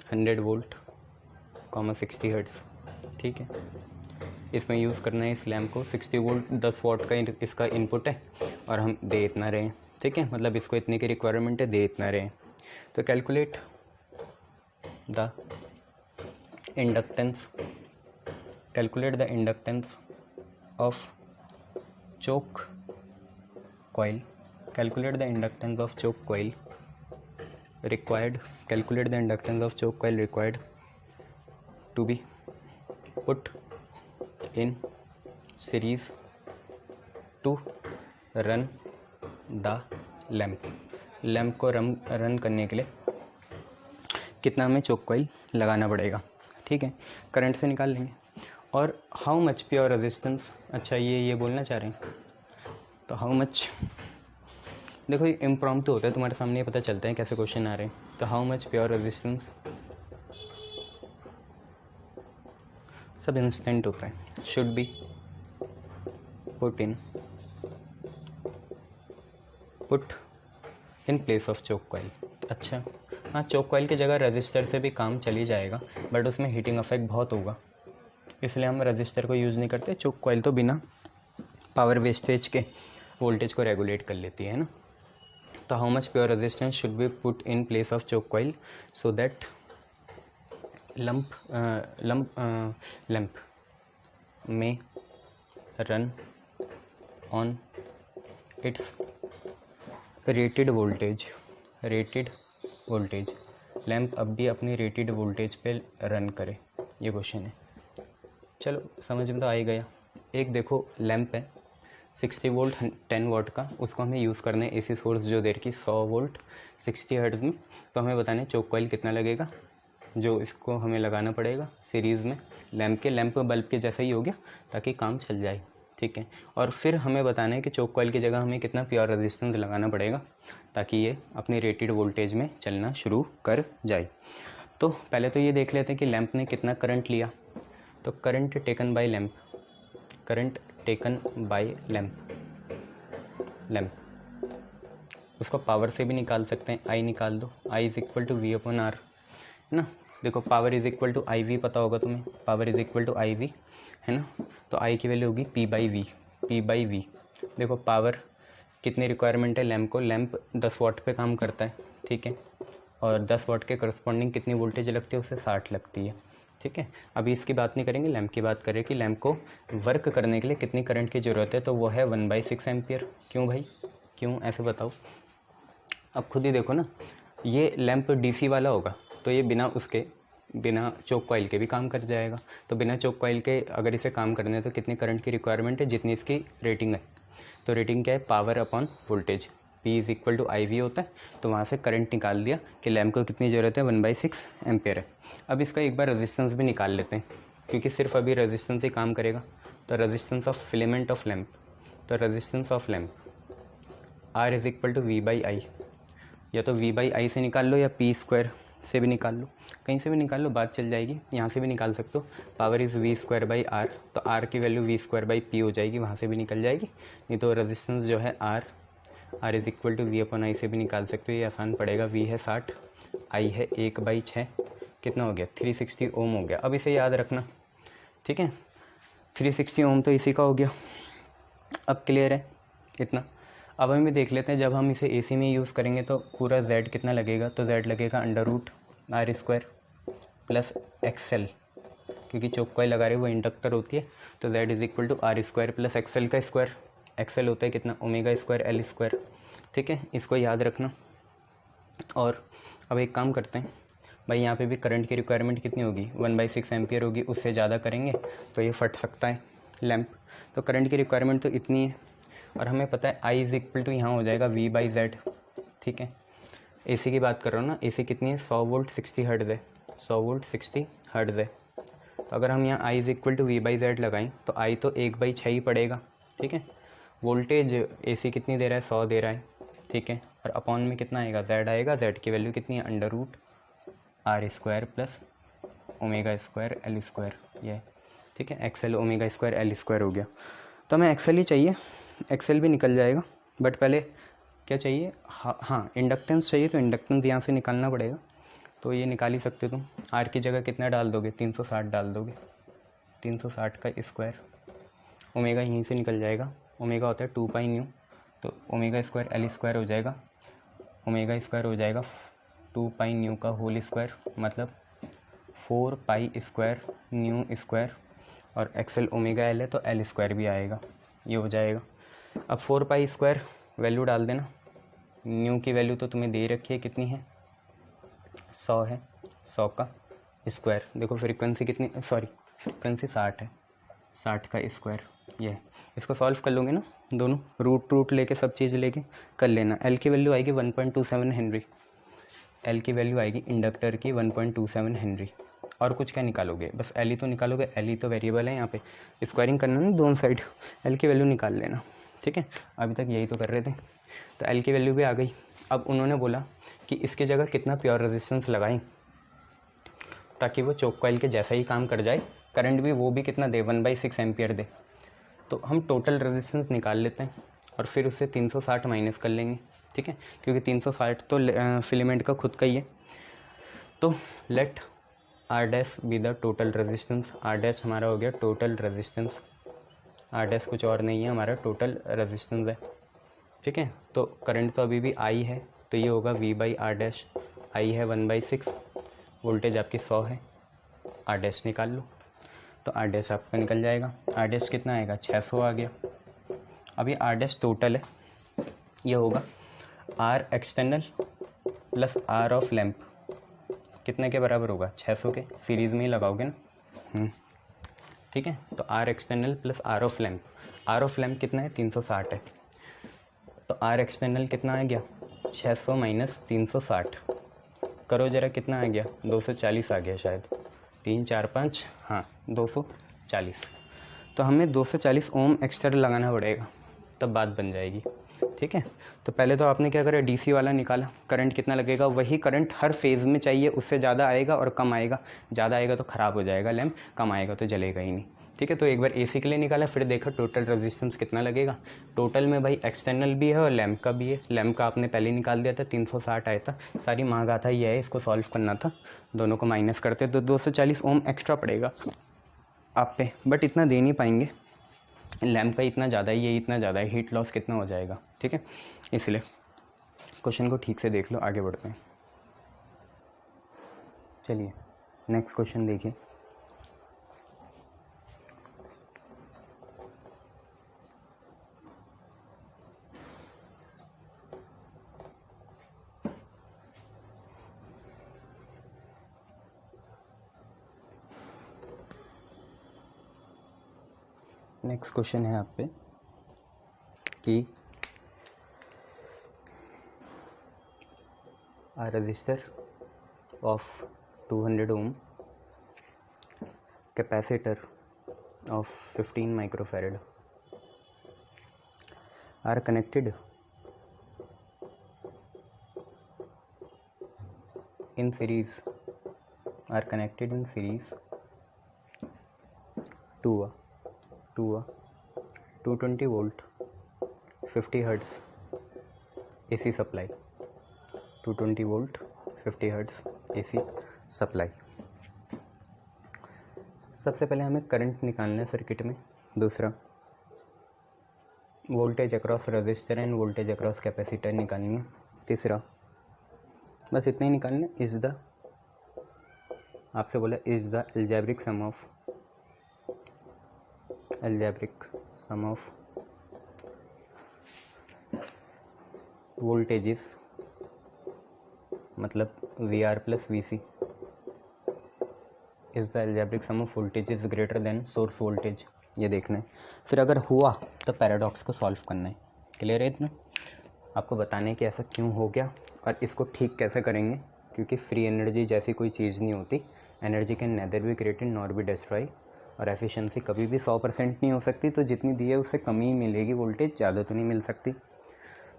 100 volt 60 hertz. ठीक है, इसमें यूज़ करना है इस लैम्प को। 60 वोल्ट 10 वॉट का इसका इनपुट है, और हम दे इतना रहे हैं। ठीक है, मतलब इसको इतने की रिक्वायरमेंट है, दे इतना रहे हैं। तो calculate the inductance of choke coil required to be put in series to run the lamp को रन करने के लिए कितना हमें चोक कॉइल लगाना पड़ेगा। ठीक है, करंट से निकाल लेंगे। और हाउ मच प्योर रेजिस्टेंस, अच्छा ये बोलना चाह रहे हैं। तो हाउ मच, देखो ये इम्प्रॉम्प्टू होता है, तुम्हारे सामने ये पता चलता है कैसे क्वेश्चन आ रहे हैं। तो हाउ मच प्योर रेजिस्टेंस सब इंस्टेंट होता है। Should be put in place of choke coil. अच्छा हाँ, चोक कॉइल की जगह रजिस्टर से भी काम चली जाएगा, बट उसमें हीटिंग इफेक्ट बहुत होगा, इसलिए हम रजिस्टर को यूज़ नहीं करते। चोक कॉइल तो बिना पावर वेस्टेज के वोल्टेज को रेगुलेट कर लेती है ना। तो how much pure resistance should be put in place of choke coil so that lamp may run on its rated voltage. Lamp अब भी अपनी रेटेड वोल्टेज पे रन करे, ये क्वेश्चन है। चलो समझ में तो आ ही गया। एक देखो लैम्प है 60 वोल्ट 10 वाट का, उसको हमें यूज़ करना है एसी सोर्स जो देर की 100 वोल्ट 60 हर्ट्ज़ में। तो हमें बताना है चोक कॉइल कितना लगेगा, जो इसको हमें लगाना पड़ेगा सीरीज़ में लैम्प बल्ब के जैसा ही हो गया ताकि काम चल जाए, ठीक है। और फिर हमें बताना है कि चोक कॉइल की जगह हमें कितना प्योर रेजिस्टेंस लगाना पड़ेगा ताकि ये अपनी रेटेड वोल्टेज में चलना शुरू कर जाए। तो पहले तो ये देख लेते हैं कि लैम्प ने कितना करंट लिया। तो करंट टेकन बाय लैम्प उसको पावर से भी निकाल सकते हैं। आई निकाल दो, I is equal to V upon R, है ना। देखो power is equal to I V पता होगा तुम्हें, power is equal to I V, है ना। तो आई की वैल्यू होगी पी बाई वी। देखो पावर कितनी रिक्वायरमेंट है लैम्प को, लैम्प 10 वाट पे काम करता है, ठीक है। और 10 वाट के करस्पॉन्डिंग कितनी वोल्टेज लगती है, उससे 60 लगती है, ठीक है। अभी इसकी बात नहीं करेंगे, लैम्प की बात करें कि लैम्प को वर्क करने के लिए कितनी करंट की ज़रूरत है। तो वो है 1/6 एम्पियर। क्यों भाई, क्यों ऐसे बताओ। अब खुद ही देखो ना, ये लैम्प डीसी वाला होगा तो ये बिना चोक कॉइल के भी काम कर जाएगा। तो बिना चोक कॉइल के अगर इसे काम करने है तो कितनी करंट की रिक्वायरमेंट है, जितनी इसकी रेटिंग है। तो रेटिंग क्या है, power upon voltage, P is equal to I V होता है। तो वहाँ से करंट निकाल दिया कि लैम्प को कितनी ज़रूरत है, 1/6 एम्पियर है। अब इसका एक बार रेजिस्टेंस भी निकाल लेते हैं, क्योंकि सिर्फ अभी रेजिस्टेंस ही काम करेगा। तो resistance of filament of lamp, तो resistance of lamp R is equal to V by I, या तो V बाई आई से निकाल लो या P स्क्वायर से भी निकाल लो, कहीं से भी निकाल लो, बात चल जाएगी। यहाँ से भी निकाल सकते हो, power is V square by R, तो R की value V square by P हो जाएगी, वहाँ से भी निकल जाएगी। नहीं तो रेजिस्टेंस जो है R is equal to V upon I से भी निकाल सकते हो, ये आसान पड़ेगा। V है 60, I है 1/6, कितना हो गया 360 ओम हो गया। अब इसे याद रखना, ठीक है। 360 ओम तो इसी का हो गया। अब क्लियर है इतना। अब हम भी देख लेते हैं, जब हम इसे एसी में यूज़ करेंगे तो पूरा Z कितना लगेगा। तो Z लगेगा √R² प्लस XL, क्योंकि चोक कॉइल लगा रहे वो इंडक्टर होती है। तो Z is equal to R² plus XL का स्क्वायर, XL होता है कितना ω² L², ठीक है। इसको याद रखना। और अब एक काम करते हैं भाई, यहाँ पे भी करंट की रिक्वायरमेंट कितनी होगी, 1/6 एम्पियर होगी। उससे ज़्यादा करेंगे तो ये फट सकता है लैम्प। तो करंट की रिक्वायरमेंट तो इतनी है, और हमें पता है I इज़ इक्वल टू यहाँ हो जाएगा V/Z, ठीक है। AC की बात कर रहा हूँ ना, AC कितनी है 100 वोल्ट 60 हर्ट्ज़ है, 100 वोल्ट 60 हर्ट्ज़ है। तो अगर हम यहाँ I is equal to V/Z लगाएं तो I तो 1/6 ही पड़ेगा, ठीक है। वोल्टेज AC कितनी दे रहा है, 100 दे रहा है, ठीक है। और अपॉन में कितना आएगा, Z आएगा। Z की वैल्यू कितनी है, √R² प्लस ω² L², ये ठीक है। XL ω² L² हो गया। तो हमें XL ही चाहिए, XL भी निकल जाएगा, बट पहले क्या चाहिए, हाँ इंडक्टेंस चाहिए। तो इंडक्टेंस यहाँ से निकालना पड़ेगा, तो ये निकाल ही सकते तुम। R की जगह कितना डाल दोगे, 360 डाल दोगे, 360 का स्क्वायर। ओमेगा यहीं से निकल जाएगा, ओमेगा होता है 2πν, तो ω² L² हो जाएगा। ω² हो जाएगा 2πν का होल स्क्वायर, मतलब 4π² ν², और XL ω_L है तो L² भी आएगा, ये हो जाएगा। अब 4π² वैल्यू डाल देना। न्यू की वैल्यू तो तुम्हें दे रखी है, कितनी है 100 है, 100 का स्क्वायर। देखो फ्रीक्वेंसी कितनी, सॉरी फ्रीक्वेंसी 60 है, 60 का स्क्वायर। ये इसको सॉल्व कर लोगे ना, दोनों रूट लेके सब चीज़ लेके कर लेना। L की वैल्यू आएगी 1.27 हेनरी, L की वैल्यू आएगी इंडक्टर की 1.27 हेनरी। और कुछ क्या निकालोगे, बस L ही तो निकालोगे, L ही तो वेरिएबल है यहाँ पे, स्क्वायरिंग करना ना दोनों साइड, L की वैल्यू निकाल लेना, ठीक है। अभी तक यही तो कर रहे थे। तो L की वैल्यू भी आ गई। अब उन्होंने बोला कि इसकी जगह कितना प्योर रेजिस्टेंस लगाएं ताकि वो चोक कॉइल के जैसा ही काम कर जाए, करंट भी वो भी कितना दे 1/6 एम्पियर दे, तो हम टोटल रेजिस्टेंस निकाल लेते हैं और फिर उससे 360 माइनस कर लेंगे, ठीक है, क्योंकि 360 तो फिलामेंट का खुद का ही है। तो let R dash be the total resistance, R dash हमारा हो गया टोटल रेजिस्टेंस, आर डैश कुछ और नहीं है, हमारा टोटल रेजिस्टेंस है, ठीक है। तो करंट तो अभी भी आई है, तो ये होगा V बाई आर डैश, आई है 1/6, वोल्टेज आपकी 100 है, आर डैश निकाल लो, तो आर डैश आपका निकल जाएगा। आर डैश कितना आएगा 600 आ गया। अब ये आर डैश टोटल है, ये होगा R external plus R of lamp, कितने के बराबर होगा 600 के, सीरीज़ में ही लगाओगे ना, ठीक है। तो R external plus R of lamp, R of lamp कितना है 360 है, तो आर एक्सटर्नल कितना आ गया 600 माइनस 360, करो ज़रा कितना आ गया 240 आ गया शायद, 3 4 5, हाँ 240। तो हमें 240 ओम एक्स्ट्रा लगाना पड़ेगा, तब बात बन जाएगी, ठीक है। तो पहले तो आपने क्या करा, डीसी वाला निकाला, करंट कितना लगेगा, वही करंट हर फेज़ में चाहिए, उससे ज़्यादा आएगा और कम आएगा, ज़्यादा आएगा तो ख़राब हो जाएगा लैम्प, कम आएगा तो जलेगा ही नहीं, ठीक है। तो एक बार एसी के लिए निकाला, फिर देखा टोटल रेजिस्टेंस कितना लगेगा, टोटल में भाई एक्सटर्नल भी है और लैम्प का भी है, लैम्प का आपने पहले निकाल दिया था 360 आया था, सारी महागाथा ये है, इसको सॉल्व करना था, दोनों को माइनस करते तो 240 ओम एक्स्ट्रा पड़ेगा आप पे, बट इतना दे नहीं पाएंगे, लैम्प का इतना ज़्यादा है, ये इतना ज़्यादा है, हीट लॉस कितना हो जाएगा, ठीक है। इसलिए क्वेश्चन को ठीक से देख लो, आगे बढ़ते हैं। चलिए नेक्स्ट क्वेश्चन देखिए। नेक्स्ट क्वेश्चन है आप पे कि a resistor of 200 ohm, capacitor of 15 microfarad are connected in series to a 220 volt 50 hertz AC supply, 220 volt 50 hertz AC supply. सबसे पहले हमें करंट निकालना है सर्किट में, दूसरा voltage across register end voltage across capacitor निकालनी है, तीसरा बस इतना ही निकालना है। इज़ द, आपसे बोला is the algebraic sum of voltages, मतलब V R plus V C, is the algebraic sum of voltage is greater than source voltage, ये देखना है। फिर अगर हुआ तो पैराडॉक्स को सॉल्व करना है। क्लियर है इतना? आपको बताने कि ऐसा क्यों हो गया और इसको ठीक कैसे करेंगे, क्योंकि फ्री एनर्जी जैसी कोई चीज़ नहीं होती, energy can nether be created nor be destroy, और एफिशिएंसी कभी भी 100% नहीं हो सकती, तो जितनी दी है उससे कम ही मिलेगी वोल्टेज, ज़्यादा तो नहीं मिल सकती।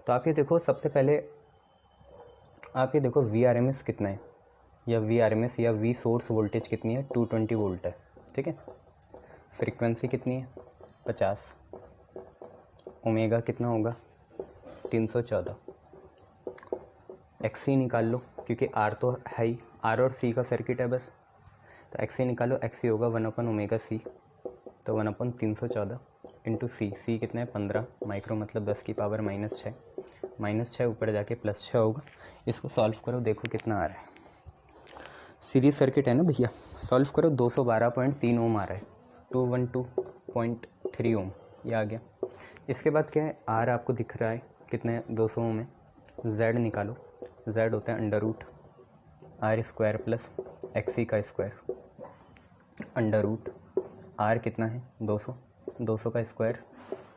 तो आप ये देखो, सबसे पहले आप ये देखो वी आर एम एस कितना है, या वी आर एम एस या वी सोर्स वोल्टेज कितनी है, 220 वोल्ट है, ठीक है। फ्रीक्वेंसी कितनी है 50, ओमेगा कितना होगा 314, एक्सी निकाल लो क्योंकि आर तो है ही, आर और सी का सर्किट है बस, तो एक्सी निकालो, एक्सी होगा 1/ओमेगा सी, तो 1/314 इंटू सी कितना है 15 माइक्रो, मतलब 10 की पावर -6, -6 ऊपर जाके +6 होगा। इसको सॉल्व करो, देखो कितना आ रहा है, सीरीज सर्किट है ना भैया, सॉल्व करो, 212.3 ओम आ रहा है, 212.3 ओम, ये आ गया। इसके बाद क्या है, आर आपको दिख रहा है कितना है 200 ओम है, जेड निकालो, जेड होता है under root R square plus XC का स्क्वायर, अंडर रूट आर कितना है 200, 200 का स्क्वायर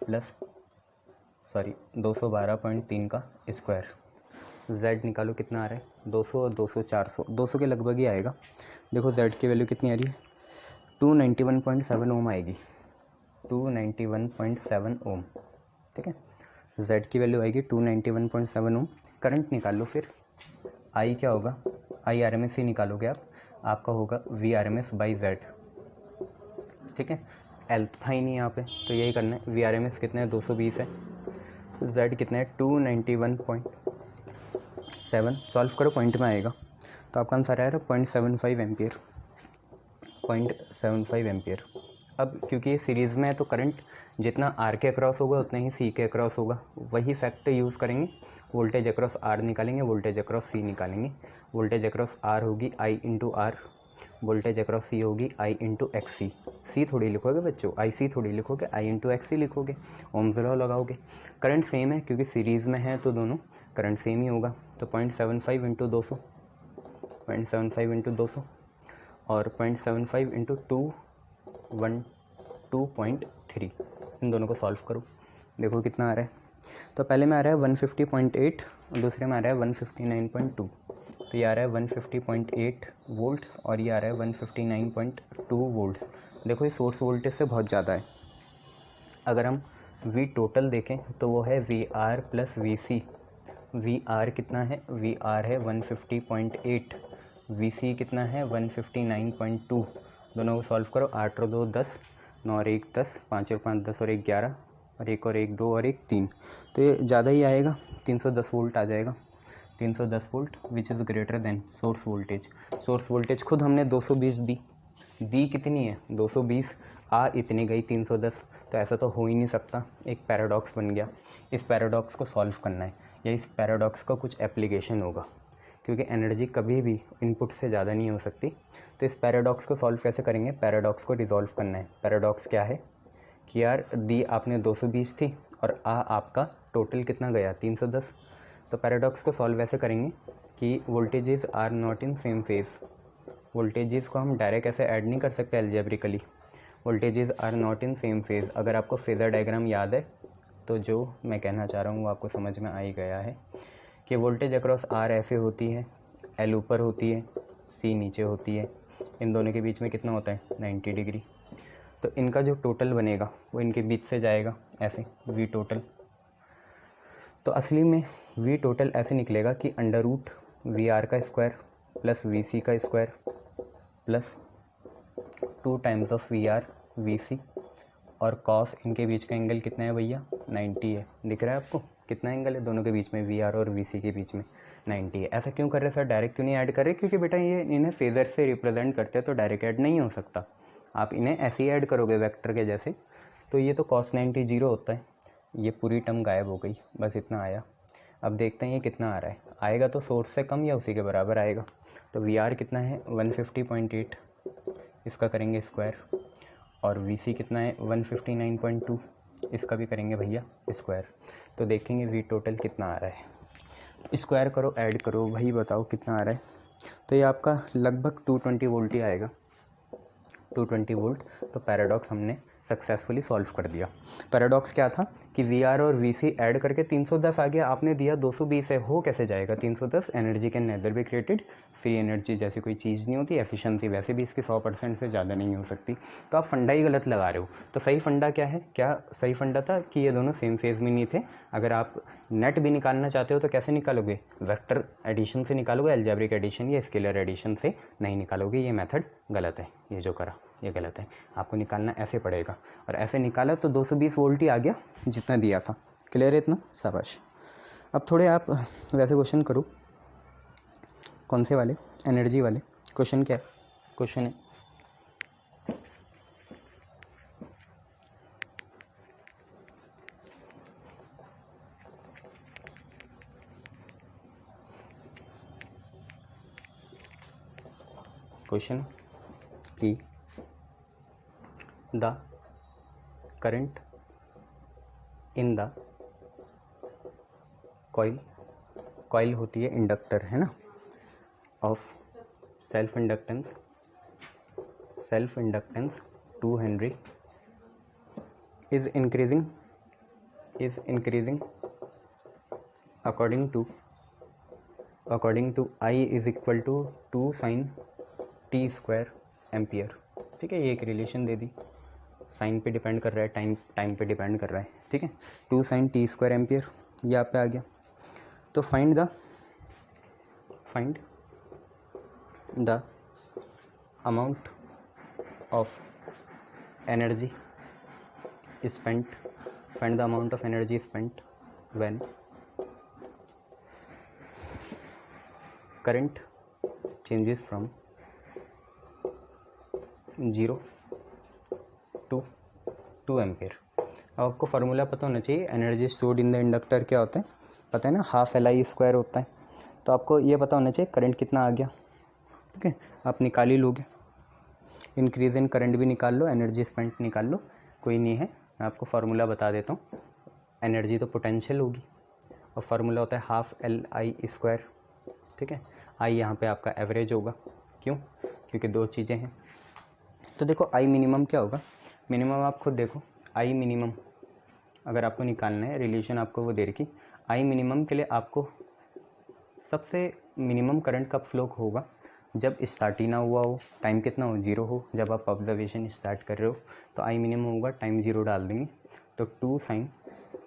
प्लस 212.3 का स्क्वायर, जेड निकालो कितना आ रहा है 200 और 200 400, 200 के लगभग ही आएगा। देखो जेड की वैल्यू कितनी आ रही है 291.7 ओम आएगी, 291.7 ओम, ठीक है। जेड की वैल्यू आएगी 291.7 ओम। करंट निकाल लो, फिर आई क्या होगा, आई आर एम एस ही निकालोगे आप, आपका होगा V R M S by Z, ठीक है। एल तो था ही नहीं यहाँ पे, तो यही करना है। VRMS कितना है 220 है, Z कितना है 291.7, सॉल्व करो पॉइंट में आएगा, तो आपका आंसर आएगा 0.75 एम्पियर, 0.75 एम्पियर। अब क्योंकि ये सीरीज़ में है तो करंट जितना R के अक्रॉस होगा उतना ही C के अक्रॉस होगा, वही फैक्टर यूज़ करेंगे। वोल्टेज अक्रॉस R निकालेंगे, वोल्टेज अक्रॉस C निकालेंगे। वोल्टेज अक्रॉस R होगी I into R, voltage across C होगी I इंटू XC। C थोड़ी लिखोगे बच्चों, IC थोड़ी लिखोगे, I इंटू XC लिखोगे, ओम्स लॉ लगाओगे। करंट सेम है क्योंकि सीरीज़ में है तो दोनों करंट सेम ही होगा, तो 0.75 इंटू 200, 0.75 इंटू 200 और 0.75 इंटू 212.3, इन दोनों को सॉल्व करो, देखो कितना आ रहा है। तो पहले में आ रहा है 150.8 और दूसरे में आ रहा है 159.2, तो ये आ रहा है 150.8 वोल्ट्स और ये आ रहा है 159.2 वोल्ट्स। देखो ये सोर्स वोल्टेज से बहुत ज़्यादा है। अगर हम V टोटल देखें तो वो है VR प्लस VC। VR कितना है, VR है 150.8, VC कितना है 159.2। दोनों को सॉल्व करो, 8 और 2 10, 9 और 1 10, 5 और 5 10 और 1 11 और 1 और 1 2 और 1 3, तो ये ज़्यादा ही आएगा, 310 वोल्ट आ जाएगा, 310 volt which is greater than source voltage. Source voltage खुद हमने 220 दी कितनी है 220, आ इतनी गई 310, तो ऐसा तो हो ही नहीं सकता, एक पैराडॉक्स बन गया। इस पैराडॉक्स को सॉल्व करना है या इस पैराडॉक्स का कुछ एप्लीकेशन होगा, क्योंकि एनर्जी कभी भी इनपुट से ज़्यादा नहीं हो सकती। तो इस पैराडॉक्स को सॉल्व कैसे करेंगे, पैराडॉक्स को रिजॉल्व करना है। पैराडॉक्स क्या है कि यार दी आपने 220 थी और आ आपका टोटल कितना गया 310। तो पैराडॉक्स को सॉल्व ऐसे करेंगे कि voltages are not in same phase. Voltages को हम डायरेक्ट ऐसे ऐड नहीं कर सकते algebraically, voltages are not in same phase. अगर आपको फेज़र डायग्राम याद है तो जो मैं कहना चाह रहा हूँ वो आपको समझ में आ ही गया है कि वोल्टेज अक्रॉस R ऐसे होती है, L ऊपर होती है, C नीचे होती है, इन दोनों के बीच में कितना होता है 90 डिग्री। तो इनका जो टोटल बनेगा वो इनके बीच से जाएगा ऐसे V टोटल। तो असली में V टोटल ऐसे निकलेगा कि अंडर रूट VR का स्क्वायर प्लस VC का square plus 2 times of VR VC और कॉस इनके बीच का एंगल कितना है भैया 90 है। दिख रहा है आपको कितना एंगल है दोनों के बीच में, VR और VC के बीच में 90 है। ऐसा क्यों कर रहे हैं सर, डायरेक्ट क्यों नहीं ऐड कर रहे, क्योंकि बेटा ये इन्हें फेज़र से रिप्रेजेंट करते हैं तो डायरेक्ट ऐड नहीं हो सकता, आप इन्हें ऐसे ही ऐड करोगे वेक्टर के जैसे, तो ये तो cos 90 जीरो होता है, ये पूरी टर्म गायब हो गई, बस इतना आया। अब देखते हैं ये कितना आ रहा है, आएगा तो सोर्स से कम या उसी के बराबर आएगा। तो VR कितना है 150.8, इसका करेंगे स्क्वायर, और VC कितना है 159.2, इसका भी करेंगे भैया स्क्वायर। तो देखेंगे V टोटल कितना आ रहा है, स्क्वायर करो ऐड करो भाई बताओ कितना आ रहा है। तो ये आपका लगभग 220 वोल्ट ही आएगा, 220 वोल्ट। तो पैराडॉक्स हमने सक्सेसफुली सॉल्व कर दिया। पैराडॉक्स क्या था कि VR और VC ऐड करके 310 आ गया, आपने दिया 220 है, हो कैसे जाएगा 310। Energy can nether be created, free energy जैसी कोई चीज़ नहीं होती, एफिशिएंसी वैसे भी इसकी 100% से ज़्यादा नहीं हो सकती। तो आप फंडा ही गलत लगा रहे हो। तो सही फंडा क्या है, क्या सही फंडा था कि ये दोनों सेम फेज में नहीं थे। अगर आप नेट भी निकालना चाहते हो तो कैसे निकालोगे, वेक्टर एडिशन से निकालोगे, अलजेब्रिक एडिशन या स्केलर एडिशन से नहीं निकालोगे। ये मेथड गलत है, ये जो करा ये गलत है, आपको निकालना ऐसे पड़ेगा। और ऐसे निकाला तो 220 वोल्ट ही आ गया जितना दिया था। क्लियर है इतना, शाबाश। अब थोड़े आप वैसे क्वेश्चन करो, कौन से वाले, एनर्जी वाले। क्वेश्चन क्या है, क्वेश्चन है क्वेश्चन कि the current in the coil होती है इंडक्टर है ना, of self inductance 2 henry is increasing according to I is equal to 2 sin t square ampere. ठीक है, ये एक रिलेशन दे दी, साइन पे डिपेंड कर रहा है, टाइम पे डिपेंड कर रहा है। ठीक है, 2 sin t स्क्वायर एम्पियर ये यहाँ पे आ गया। तो find the amount of energy spent, find the amount of energy spent when current changes from 0 to 2 ampere. अब आपको फार्मूला पता होना चाहिए, energy stored in the inductor क्या होता है, पता है ना, हाफ LI स्क्वायर होता है। तो आपको ये पता होना चाहिए करंट कितना आ गया, ठीक है, आप निकाल ही लोगे। इंक्रीज इन करंट भी निकाल लो, एनर्जी स्पेंट निकाल लो, कोई नहीं है, मैं आपको फार्मूला बता देता हूँ। एनर्जी तो पोटेंशियल होगी और फार्मूला होता है हाफ LI स्क्वायर, ठीक है। आई यहाँ पे आपका एवरेज होगा, क्यों, क्योंकि दो चीज़ें हैं। तो देखो आई मिनिमम क्या होगा, मिनिमम आप खुद देखो, आई मिनिमम अगर आपको निकालना है, रिलेशन आपको वो दे रखी, आई मिनिमम के लिए आपको सबसे मिनिमम करंट कब फ्लो होगा, जब स्टार्ट ही ना हुआ हो, टाइम कितना हो, 0 हो, जब आप ऑब्जर्वेशन स्टार्ट कर रहे हो तो आई मिनिमम होगा, टाइम 0 डाल देंगे तो 2 साइन,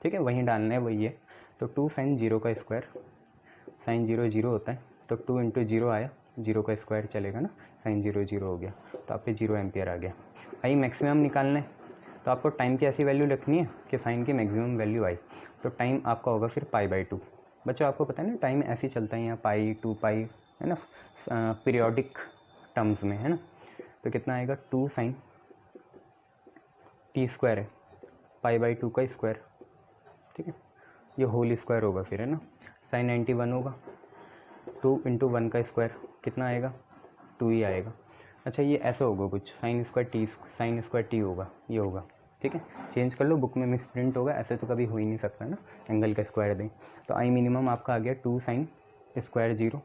ठीक है, वहीं डालना है, वही है, तो 2 साइन 0 का स्क्वायर, साइन 0 0 होता है, तो 2 इंटू 0 आया, 0 का स्क्वायर चलेगा ना, साइन 0 0 हो गया, तो आप पे 0 एम्पियर आ गया। आई मैक्सिमम निकालना है तो आपको टाइम की ऐसी वैल्यू रखनी है कि साइन की मैक्सिमम वैल्यू आई, तो टाइम आपका होगा फिर π/2। बच्चों आपको पता है ना टाइम ऐसे ही चलता है, यहाँ पाई 2 पाई है ना, पीरियोडिक टर्म्स में है ना, तो कितना आएगा 2 साइन t स्क्वायर है, π/2 का स्क्वायर, ठीक है, ये होल स्क्वायर होगा फिर है ना, साइन 91 होगा, 2 इंटू 1 का स्क्वायर कितना आएगा, 2 ही आएगा। अच्छा ये ऐसा होगा कुछ, साइन स्क्वायर टी होगा, ये होगा, ठीक है, चेंज कर लो, बुक में मिस प्रिंट होगा, ऐसे तो कभी हो ही नहीं सकता ना, एंगल का स्क्वायर दें। तो आई मिनिमम आपका आ गया 2 साइन स्क्वायर 0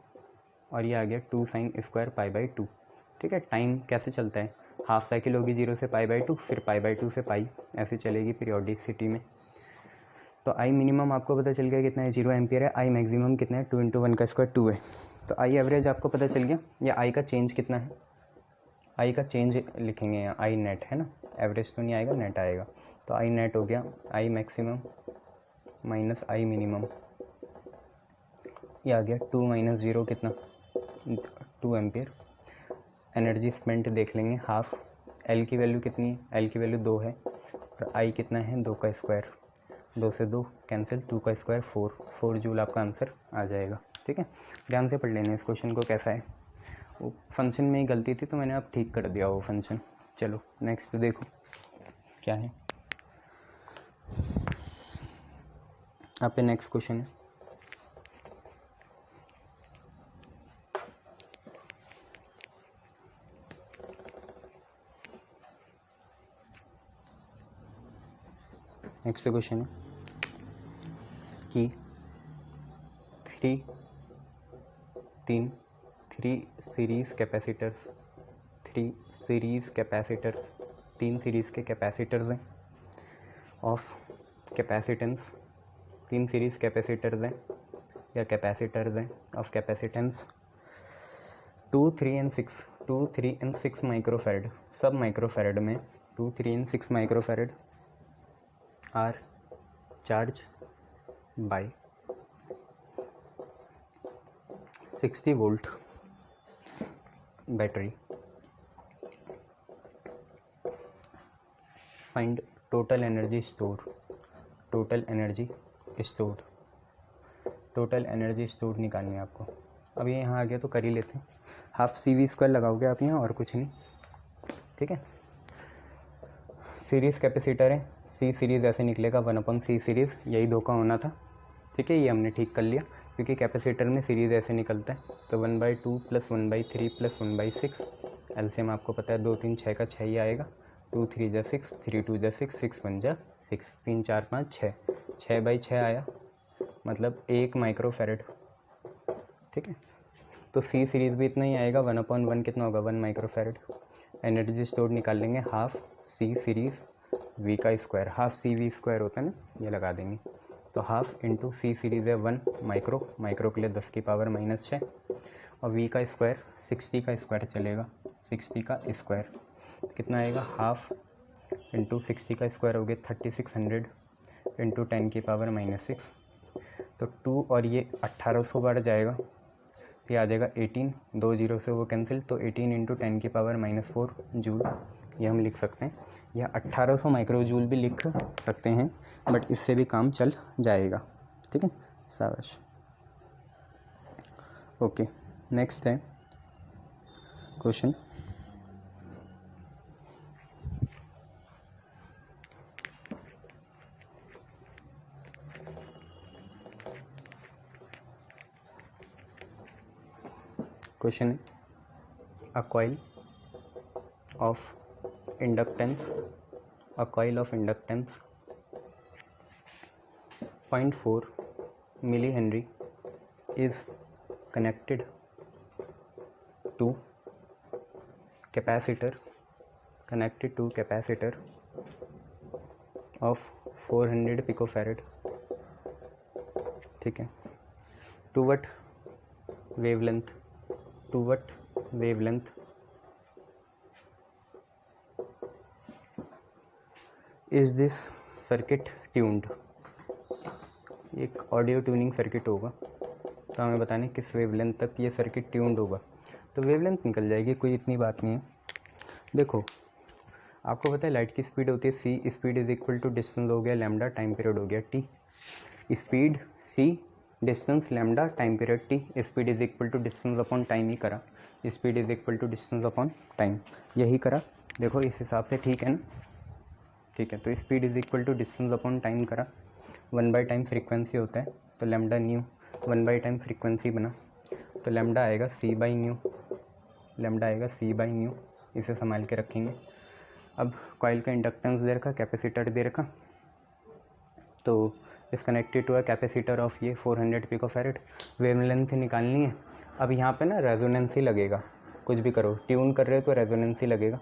और ये आ गया 2 साइन स्क्वायर π/2, ठीक है। टाइम कैसे चलता है, हाफ साइकिल होगी 0 से π/2, फिर π/2 से पाई, ऐसे चलेगी पीरियोडिसिटी में। तो आई मिनिमम आपको पता चल गया कितना है, 0 एम्पियर है। आई मैक्सिमम कितना है, 2 इंटू 1 का स्क्वायर 2 है। तो आई एवरेज आपको पता चल गया, या आई का चेंज कितना है, आई का चेंज लिखेंगे यहाँ, आई नेट है ना, एवरेज तो नहीं आएगा, नेट आएगा। तो आई नेट हो गया I maximum minus I minimum, ये आ गया 2 माइनस 0 कितना, 2 एम्पियर। एनर्जी स्पेंट देख लेंगे हाफ, एल की वैल्यू कितनी है, एल की वैल्यू 2 है, और आई कितना है, 2 का स्क्वायर, 2 से 2 कैंसिल, 2 का स्क्वायर 4 जूल आपका आंसर आ जाएगा, ठीक है। ध्यान से पढ़ लेना इस क्वेश्चन को, कैसा है, वो फंक्शन में ही गलती थी तो मैंने अब ठीक कर दिया वो फंक्शन। चलो नेक्स्ट देखो क्या है, यहाँ पे नेक्स्ट क्वेश्चन है, नेक्स्ट क्वेश्चन है कि थ्री सीरीज़ कैपेसिटर्स, 3 सीरीज़ के कैपेसिटर्स हैं ऑफ कैपेसिटेंस, 3 सीरीज़ कैपेसिटर्स हैं या कैपेसिटर्स हैं ऑफ कैपेसिटेंस 2, 3 and 6 माइक्रोफैरड, सब माइक्रोफैरड में 2, 3 and 6 microfarad are charged by 60 volt battery. Find total energy stored निकालनी है आपको। अब ये यहाँ आ गया तो कर ही लेते हैं, हाफ CV स्क्वायर लगाओगे आप यहाँ, और कुछ नहीं, ठीक है। सीरीज़ कैपेसिटर है, C सीरीज़ ऐसे निकलेगा 1/C सीरीज़, यही धोखा होना था, ठीक है, ये हमने ठीक कर लिया, क्योंकि कैपेसिटर में सीरीज़ ऐसे निकलता है। तो 1/2 + 1/3 + 1/6, एलसीएम आपको पता है 2 3 6 का 6 ही आएगा, 2 3 जा 6, 3 2 जा 6, 6 1 जा 6, 3 4 5 6, 6/6 आया, मतलब 1 माइक्रोफैरड, ठीक है। तो C सीरीज़ भी इतना ही आएगा, 1/1 कितना होगा, 1 माइक्रोफैरड। एनर्जी स्टोर्ड निकाल लेंगे हाफ C सीरीज़ V का स्क्वायर, हाफ CV स्क्वायर होता है ना, ये लगा देंगे, तो हाफ इंटू C सीरीज़ है 1 माइक्रो के लिए 10 की पावर -6, और V का स्क्वायर 60 का स्क्वायर चलेगा, 60 का स्क्वायर कितना आएगा, हाफ इंटू 60 का स्क्वायर हो गया 3600 इंटू 10 की पावर -6, तो 2 और ये 1800 बार जाएगा, तो ये आ जाएगा 18, 2 0 से वो कैंसिल, तो 18 इंटू 10 की पावर -4 जूल, ये हम लिख सकते हैं, या 1800 माइक्रोजूल भी लिख सकते हैं, बट इससे भी काम चल जाएगा। ठीक है, शाबाश। ओके, नेक्स्ट है क्वेश्चन। क्वेश्चन है a coil of inductance 0.4 millihenry is connected to capacitor of 400 picofarad। ठीक है, to what wavelength is this circuit tuned। एक ऑडियो ट्यूनिंग सर्किट होगा, तो हमें बताने किस वेवलेंथ तक ये सर्किट ट्यून्ड होगा। तो वेवलेंथ निकल जाएगी, कोई इतनी बात नहीं है। देखो, आपको पता है लाइट की स्पीड होती है c, speed is equal to distance हो गया लैम्डा, टाइम पीरियड हो गया t। Speed c, distance lambda, time period t। Speed is equal to distance upon time ही करा, speed is equal to distance upon time, यही करा। देखो इस हिसाब से ठीक है ना, ठीक है। तो speed is equal to distance upon time करा, 1/टाइम फ्रीक्वेंसी होता है, तो लैम्डा न्यू 1/टाइम फ्रीक्वेंसी बना, तो लैम्डा आएगा c/न्यू, इसे संभाल के रखेंगे। अब कॉइल का इंडक्टेंस दे रखा, कैपेसिटर दे रखा, तो इस connected to a capacitor of ये 400 पिकोफैरेड। वेवलेंथ निकालनी है। अब यहाँ पे ना रेजोनेंस ही लगेगा, कुछ भी करो, ट्यून कर रहे हो तो रेजोनेंस ही लगेगा।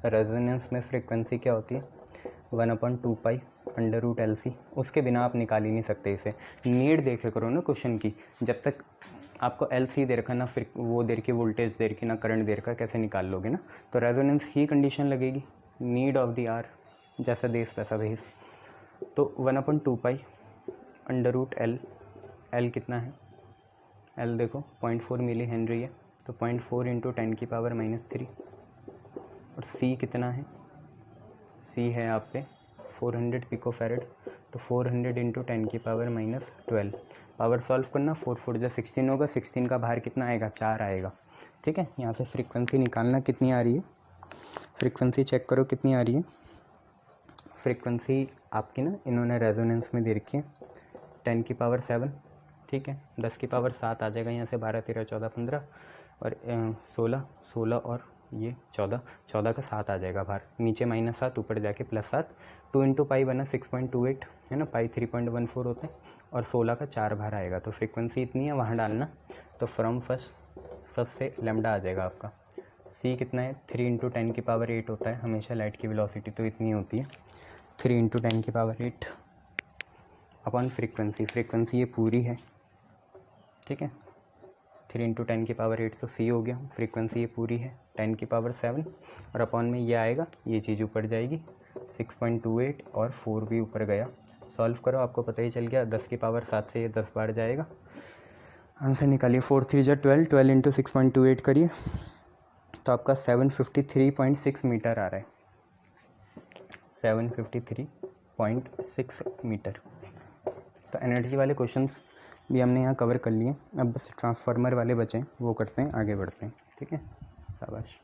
रेजोनेंस में फ्रीक्वेंसी क्या होती है, 1/2π √LC। उसके बिना आप निकाल ही नहीं सकते इसे। नीड देखे करो ना क्वेश्चन की, जब तक आपको LC दे रखा ना, फिर वो दे रखी वोल्टेज दे रखी ना, करंट दे रखा, कैसे निकाल लोगे ना। तो रेजोनेंस ही कंडीशन लगेगी, नीड ऑफ द आर, जैसा देश वैसा भेज। तो 1/2π √L, L कितना है, L देखो 0.4 मिली हेनरी है, तो 0.4 × 10⁻³ और C कितना है, C है आप पे 400 पिकोफैरेड, तो 400 × 10⁻12। पावर सॉल्व करना, 4 4 जो 16 होगा, 16 का बाहर कितना आएगा, 4 आएगा। ठीक है, यहाँ से फ्रीक्वेंसी निकालना कितनी आ रही है, फ्रीक्वेंसी चेक करो कितनी आ रही है। फ्रीक्वेंसी आपकी ना इन्होंने रेजोनेंस में दे रखी है 10⁻7, ठीक है, 10⁻7 आ जाएगा यहाँ से, 12 13 14 15 और 16 और ये 14 का 7 आ जाएगा बाहर, नीचे -7 ऊपर जाके +7, 2 × पाई बना 6.28 है ना, पाई 3.14 होते हैं, और 16 का 4 बाहर आएगा। तो फ्रीक्वेंसी इतनी है, वहाँ डालना, तो फ्रॉम फर्स्ट से लैम्डा आ जाएगा आपका। C कितना है, 3 × 10⁸ होता है हमेशा लाइट की वेलोसिटी, तो इतनी होती है 3 × 10⁸ अपॉन फ्रीक्वेंसी ये पूरी है, ठीक है। 3 × 10⁸ तो C हो गया, फ्रीक्वेंसी ये पूरी है 10⁻7 और अपॉन में ये आएगा, ये चीज़ ऊपर जाएगी 6.28 और 4 भी ऊपर गया। सॉल्व करो, आपको पता ही चल गया, 10⁻7 से ये 10 बार जाएगा। आंसर निकालिए, 4 3 × 12, 12 × 6.28 करिए, तो आपका 753.6 मीटर आ रहा है, 753.6 मीटर। तो एनर्जी वाले क्वेश्चंस भी हमने यहाँ कवर कर लिए। अब बस ट्रांसफार्मर वाले बचे हैं, वो करते हैं, आगे बढ़ते हैं। ठीक है, शाबाश।